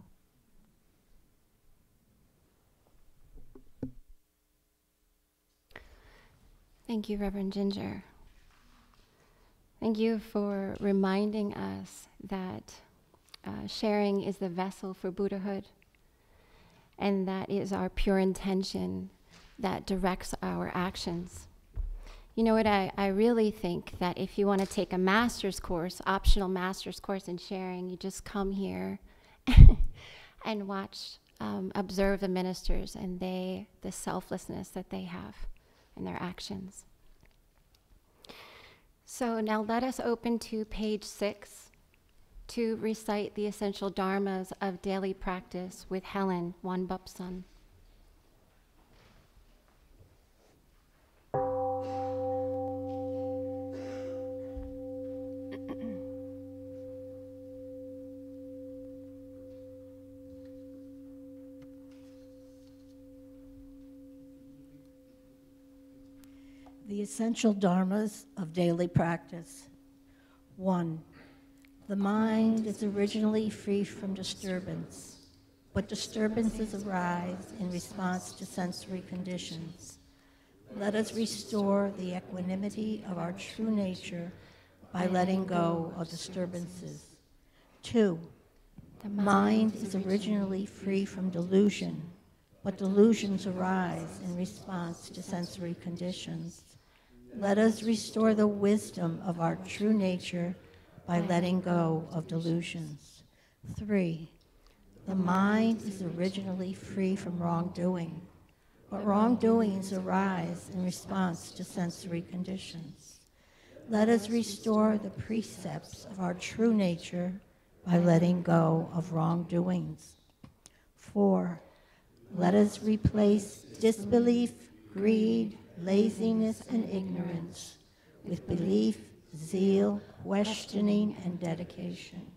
Thank you, Reverend Ginger. Thank you for reminding us that sharing is the vessel for Buddhahood, and that is our pure intention that directs our actions. You know what, I really think that if you want to take a master's course, optional master's course in sharing, you just come here and watch, observe the ministers and the selflessness that they have in their actions. So now let us open to page 6 to recite the essential dharmas of daily practice with Helen Wanbupson. The essential dharmas of daily practice. 1. The mind is originally free from disturbance, but disturbances arise in response to sensory conditions. Let us restore the equanimity of our true nature by letting go of disturbances. 2. The mind is originally free from delusion, but delusions arise in response to sensory conditions. Let us restore the wisdom of our true nature by letting go of delusions. 3. The mind is originally free from wrongdoing, but wrongdoings arise in response to sensory conditions. Let us restore the precepts of our true nature by letting go of wrongdoings. 4. Let us replace disbelief, greed, laziness, and ignorance with belief, zeal, questioning, and dedication.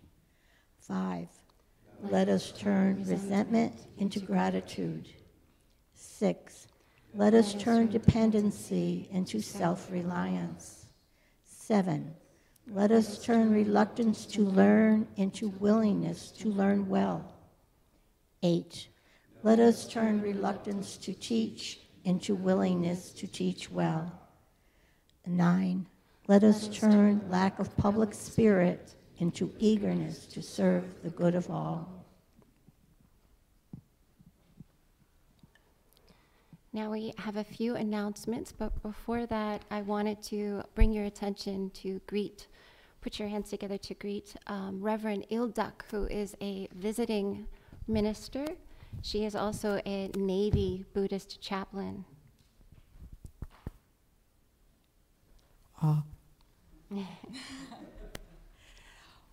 5. Let us turn resentment into gratitude. 6. Let us turn dependency into self-reliance. 7. Let us turn reluctance to learn into willingness to learn well. 8. Let us turn reluctance to teach into willingness to teach well. 9. Let us turn lack of public spirit into eagerness to serve the good of all. Now we have a few announcements, but before that, I wanted to bring your attention to greet put your hands together to greet Reverend Ildak, who is a visiting minister. She is also a Navy Buddhist chaplain.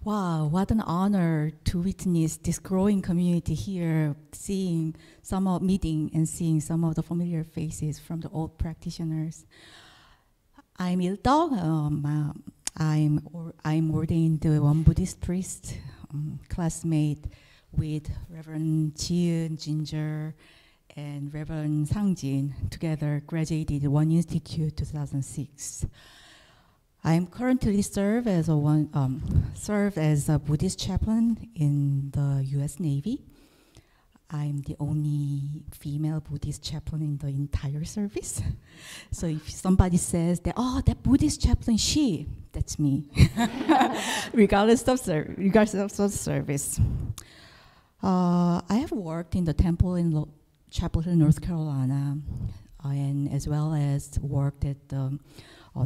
Wow, what an honor to witness this growing community here, meeting and seeing some of the familiar faces from the old practitioners. I'm Il-Dog. I'm ordained one Buddhist priest, classmate with Reverend Jiun Ginger and Reverend Sangjin. Together graduated One Institute 2006. I currently serve as a Buddhist chaplain in the U.S. Navy. I'm the only female Buddhist chaplain in the entire service. So if somebody says that, oh, that Buddhist chaplain, that's me, regardless of service. I have worked in the temple in Chapel Hill, North Carolina, and as well as worked at the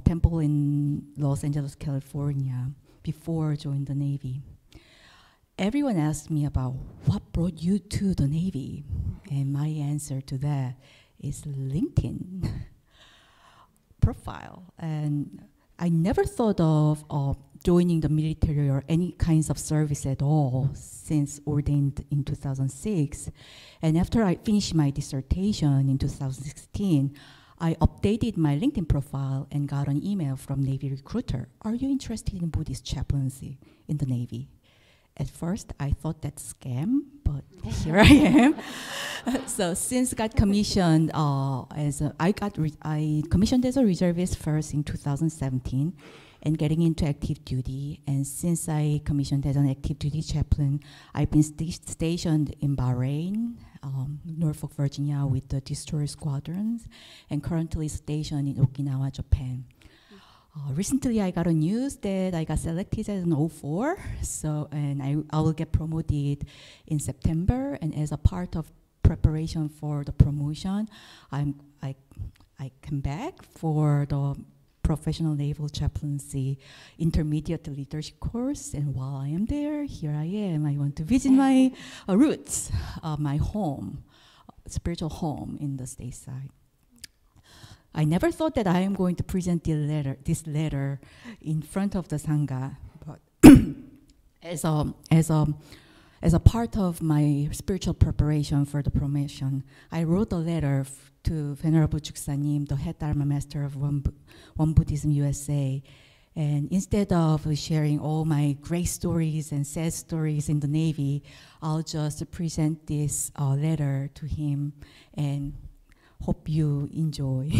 temple in Los Angeles, California, before joining the Navy. Everyone asked me about what brought you to the Navy, and my answer to that is LinkedIn profile. And I never thought of joining the military or any kinds of service at all since ordained in 2006. And after I finished my dissertation in 2016, I updated my LinkedIn profile and got an email from Navy recruiter. Are you interested in Buddhist chaplaincy in the Navy? At first, I thought that's scam, but here I am. So since got commissioned I commissioned as a reservist first in 2017, and getting into active duty. And since I commissioned as an active duty chaplain, I've been stationed in Bahrain, Norfolk, Virginia, with the destroyer squadrons, and currently stationed in Okinawa, Japan. Recently, I got a news that I got selected as an 04, and I will get promoted in September. And as a part of preparation for the promotion, I come back for the Professional Naval Chaplaincy Intermediate Leadership course. And while I am there, here I am. I want to visit my roots, my home, spiritual home in the stateside. I never thought that I am going to present this letter in front of the Sangha, but as a part of my spiritual preparation for the promotion, I wrote a letter to Venerable Chuksanim, the head Dharma master of One Buddhism USA. And instead of sharing all my great stories and sad stories in the Navy, I'll just present this letter to him and hope you enjoy.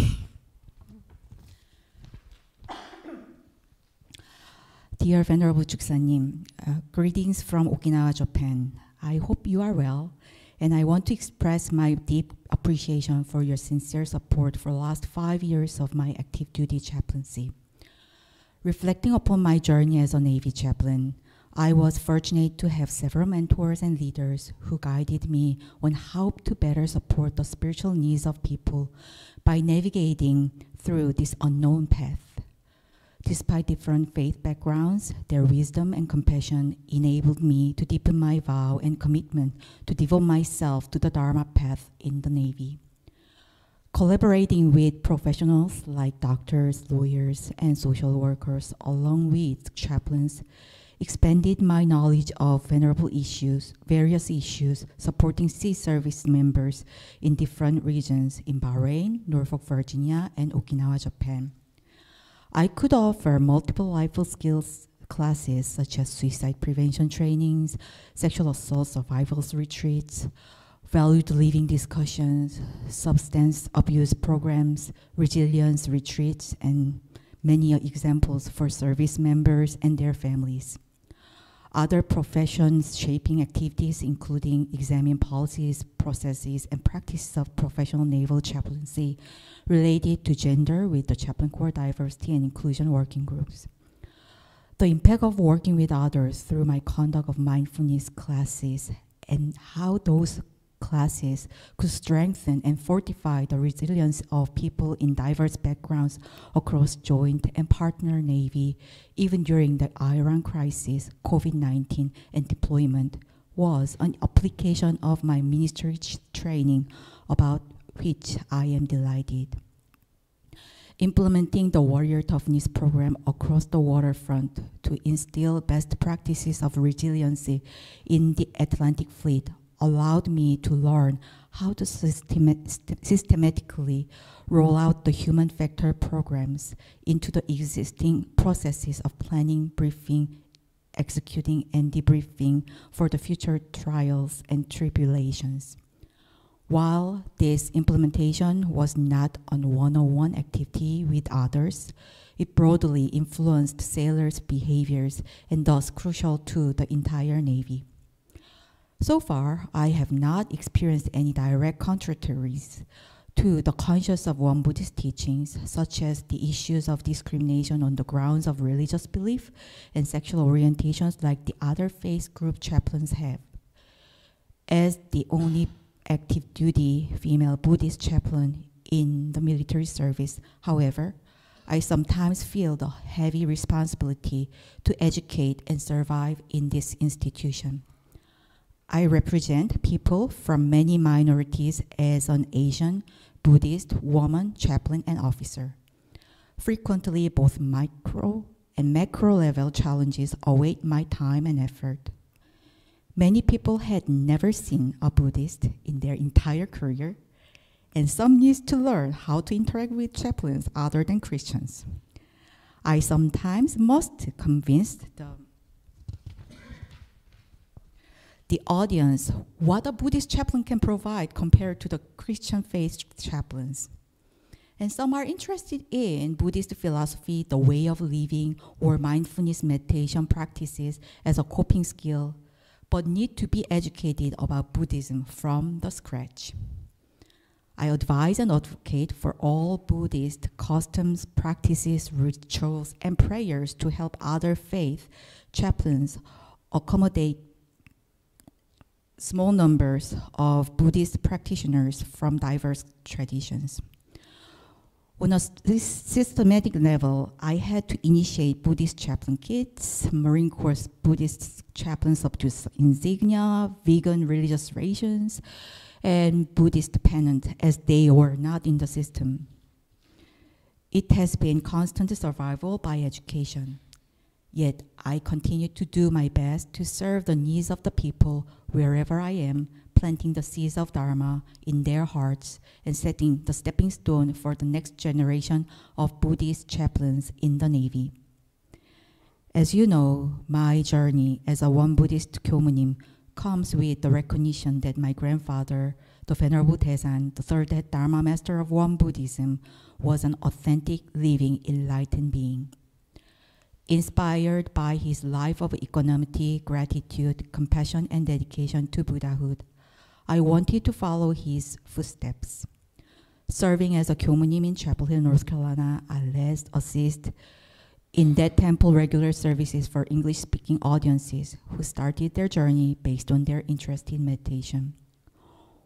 Dear Venerable Chuksanim, greetings from Okinawa, Japan. I hope you are well, and I want to express my deep appreciation for your sincere support for the last 5 years of my active duty chaplaincy. Reflecting upon my journey as a Navy chaplain, I was fortunate to have several mentors and leaders who guided me on how to better support the spiritual needs of people by navigating through this unknown path. Despite different faith backgrounds, their wisdom and compassion enabled me to deepen my vow and commitment to devote myself to the Dharma path in the Navy. Collaborating with professionals like doctors, lawyers, and social workers, along with chaplains, expanded my knowledge of various issues supporting sea service members in different regions in Bahrain, Norfolk, Virginia, and Okinawa, Japan. I could offer multiple life skills classes such as suicide prevention trainings, sexual assault survivals retreats, valued living discussions, substance abuse programs, resilience retreats, and many examples for service members and their families. Other professions shaping activities including examining policies, processes, and practices of professional naval chaplaincy related to gender with the Chaplain Corps Diversity and Inclusion Working Groups. The impact of working with others through my conduct of mindfulness classes and how those classes could strengthen and fortify the resilience of people in diverse backgrounds across joint and partner Navy, even during the Iran crisis, COVID-19, and deployment, was an application of my ministry training, about which I am delighted. Implementing the Warrior Toughness program across the waterfront to instill best practices of resiliency in the Atlantic Fleet allowed me to learn how to systematically roll out the human factor programs into the existing processes of planning, briefing, executing, and debriefing for the future trials and tribulations. While this implementation was not a one-on-one activity with others, it broadly influenced sailors' behaviors and thus crucial to the entire Navy. So far, I have not experienced any direct contradictories to the conscience of Won Buddhist teachings, such as the issues of discrimination on the grounds of religious belief and sexual orientations like the other faith group chaplains have. As the only active duty female Buddhist chaplain in the military service, however, I sometimes feel the heavy responsibility to educate and survive in this institution. I represent people from many minorities as an Asian, Buddhist, woman, chaplain, and officer. Frequently, both micro and macro level challenges await my time and effort. Many people had never seen a Buddhist in their entire career, and some need to learn how to interact with chaplains other than Christians. I sometimes must convince the audience what a Buddhist chaplain can provide compared to the Christian faith chaplains. And some are interested in Buddhist philosophy, the way of living, or mindfulness meditation practices as a coping skill, but need to be educated about Buddhism from the scratch. I advise and advocate for all Buddhist customs, practices, rituals, and prayers to help other faith chaplains accommodate small numbers of Buddhist practitioners from diverse traditions. On a systematic level, I had to initiate Buddhist chaplain kits, Marine Corps Buddhist chaplain substitute insignia, vegan religious rations, and Buddhist pennant, as they were not in the system. It has been constant survival by education. Yet I continue to do my best to serve the needs of the people wherever I am, planting the seeds of Dharma in their hearts and setting the stepping stone for the next generation of Buddhist chaplains in the Navy. As you know, my journey as a Won Buddhist Kyomunim comes with the recognition that my grandfather, the Venerable Daesan, the third head Dharma master of Won Buddhism, was an authentic, living, enlightened being. Inspired by his life of equanimity, gratitude, compassion, and dedication to Buddhahood, I wanted to follow his footsteps. Serving as a Kyomunim in Chapel Hill, North Carolina, I led assist in that temple regular services for English-speaking audiences who started their journey based on their interest in meditation.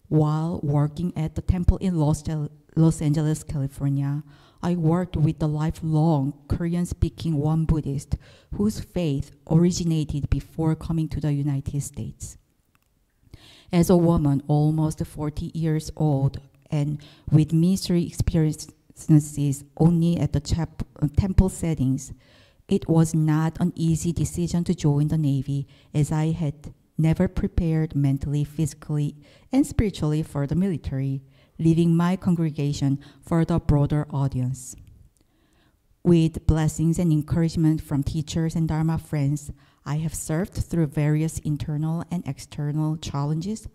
While working at the temple in Los Angeles, California, I worked with the lifelong Korean-speaking Won Buddhist whose faith originated before coming to the United States. As a woman almost 40 years old and with ministry experiences only at the temple settings, it was not an easy decision to join the Navy, as I had never prepared mentally, physically, and spiritually for the military, leaving my congregation for the broader audience. With blessings and encouragement from teachers and Dharma friends, I have served through various internal and external challenges,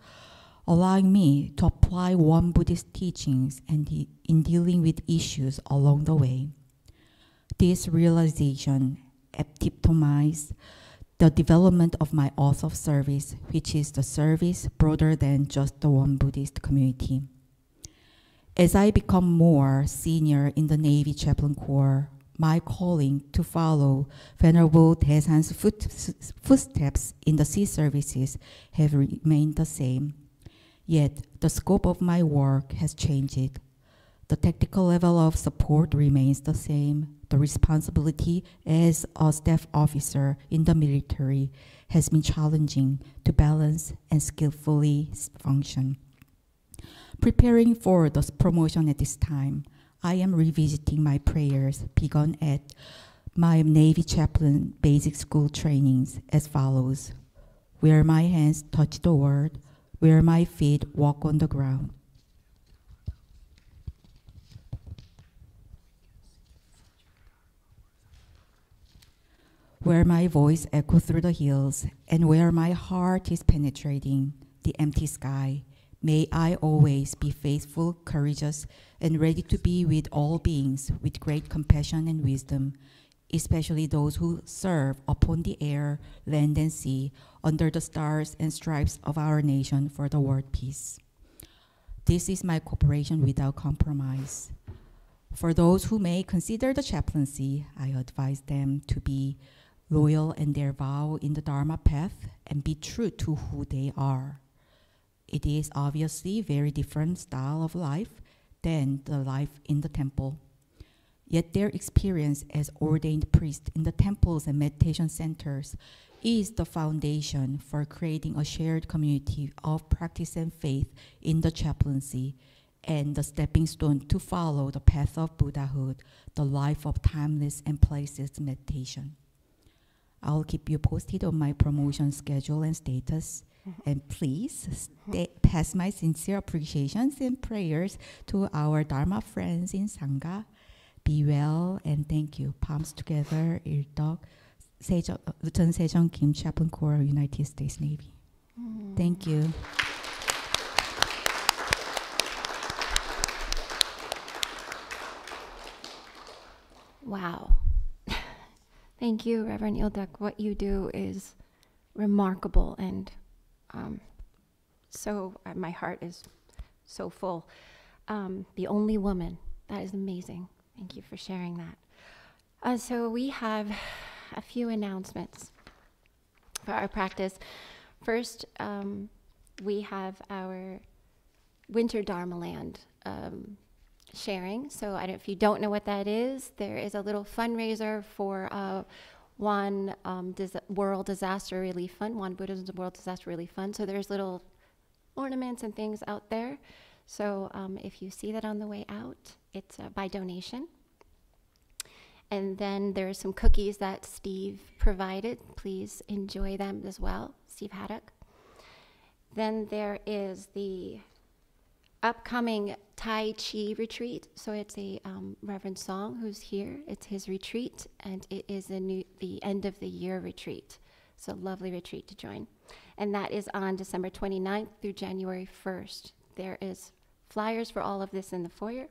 allowing me to apply Won Buddhist teachings and in dealing with issues along the way. This realization epitomized the development of my oath of service, which is the service broader than just the Won Buddhist community. As I become more senior in the Navy Chaplain Corps, my calling to follow Venerable Daesan's footsteps in the sea services have remained the same. Yet, the scope of my work has changed. The tactical level of support remains the same. The responsibility as a staff officer in the military has been challenging to balance and skillfully function. Preparing for the promotion at this time, I am revisiting my prayers begun at my Navy chaplain basic school trainings as follows. Where my hands touch the word, where my feet walk on the ground. Where my voice echoes through the hills, and where my heart is penetrating the empty sky, may I always be faithful, courageous, and ready to be with all beings with great compassion and wisdom, especially those who serve upon the air, land, and sea, under the stars and stripes of our nation for the world peace. This is my cooperation without compromise. For those who may consider the chaplaincy, I advise them to be loyal in their vow in the Dharma path and be true to who they are. It is obviously very different style of life than the life in the temple. Yet their experience as ordained priests in the temples and meditation centers is the foundation for creating a shared community of practice and faith in the chaplaincy and the stepping stone to follow the path of Buddhahood, the life of timeless and placeless meditation. I'll keep you posted on my promotion schedule and status. And please pass my sincere appreciations and prayers to our Dharma friends in Sangha. Be well and thank you. Palms together, 일덕, Lieutenant Sejong Kim, Chaplain Corps, United States Navy. Thank you. Wow. Thank you, Reverend Ildek. What you do is remarkable, and my heart is so full. The only woman. That is amazing. Thank you for sharing that. So we have a few announcements for our practice. First, we have our Winter Dharma Land sharing. So if you don't know what that is, there is a little fundraiser for One World Disaster Relief Fund, One Buddhism World Disaster Relief Fund. So there's little ornaments and things out there. So if you see that on the way out, it's by donation. And then there's some cookies that Steve provided. Please enjoy them as well, Steve Haddock. Then there is the upcoming Tai Chi retreat. So it's a Reverend Song who's here. It's his retreat, and it is the end of the year retreat. So lovely retreat to join. And that is on December 29th through January 1st. There is flyers for all of this in the foyer.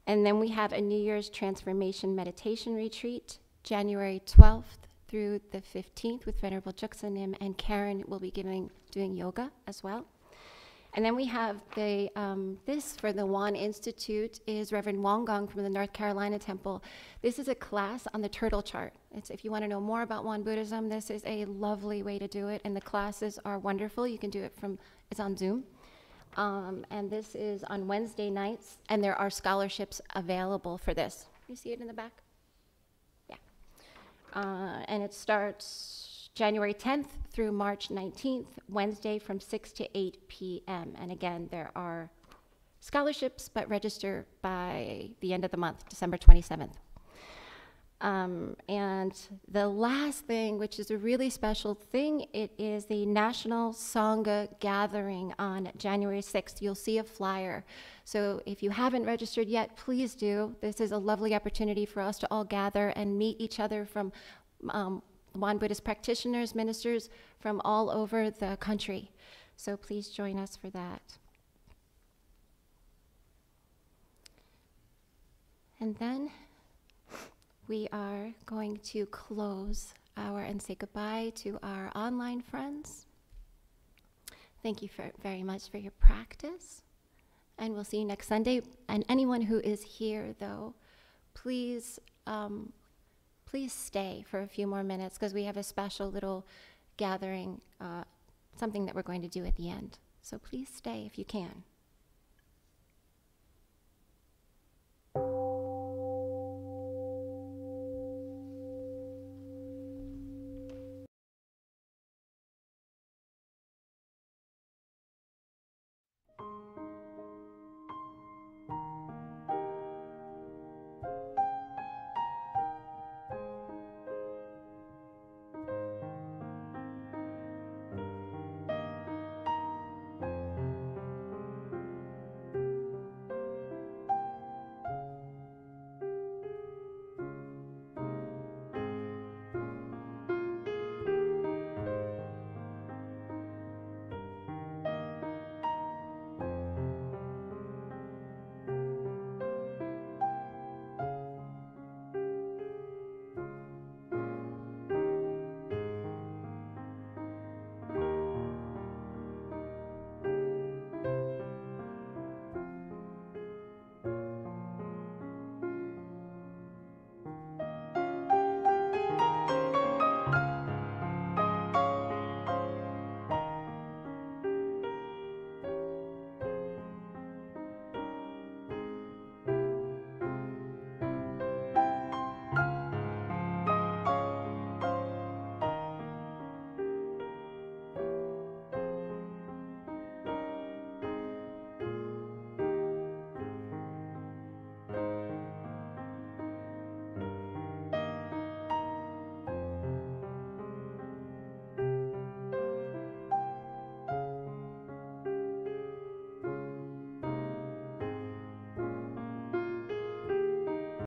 And then we have a New Year's Transformation Meditation Retreat, January 12th through the 15th with Venerable Juksanim, and Karen will be doing yoga as well. And then we have this for the Wan Institute is Reverend Wong Gong from the North Carolina Temple. This is a class on the turtle chart. If you want to know more about Wan Buddhism, this is a lovely way to do it, and the classes are wonderful. You can do it it's on Zoom. And this is on Wednesday nights, and there are scholarships available for this. You see it in the back? Yeah. And it starts January 10th through March 19th, Wednesday from 6 to 8 p.m. And again, there are scholarships, but register by the end of the month, December 27th. And the last thing, which is a really special thing, it is the National Sangha Gathering on January 6th. You'll see a flyer. So if you haven't registered yet, please do. This is a lovely opportunity for us to all gather and meet each other from Wan Buddhist practitioners, ministers from all over the country. So please join us for that. And then we are going to close and say goodbye to our online friends. Thank you very much for your practice. And we'll see you next Sunday. And anyone who is here, though, please stay for a few more minutes, because we have a special little gathering, something that we're going to do at the end. So please stay if you can.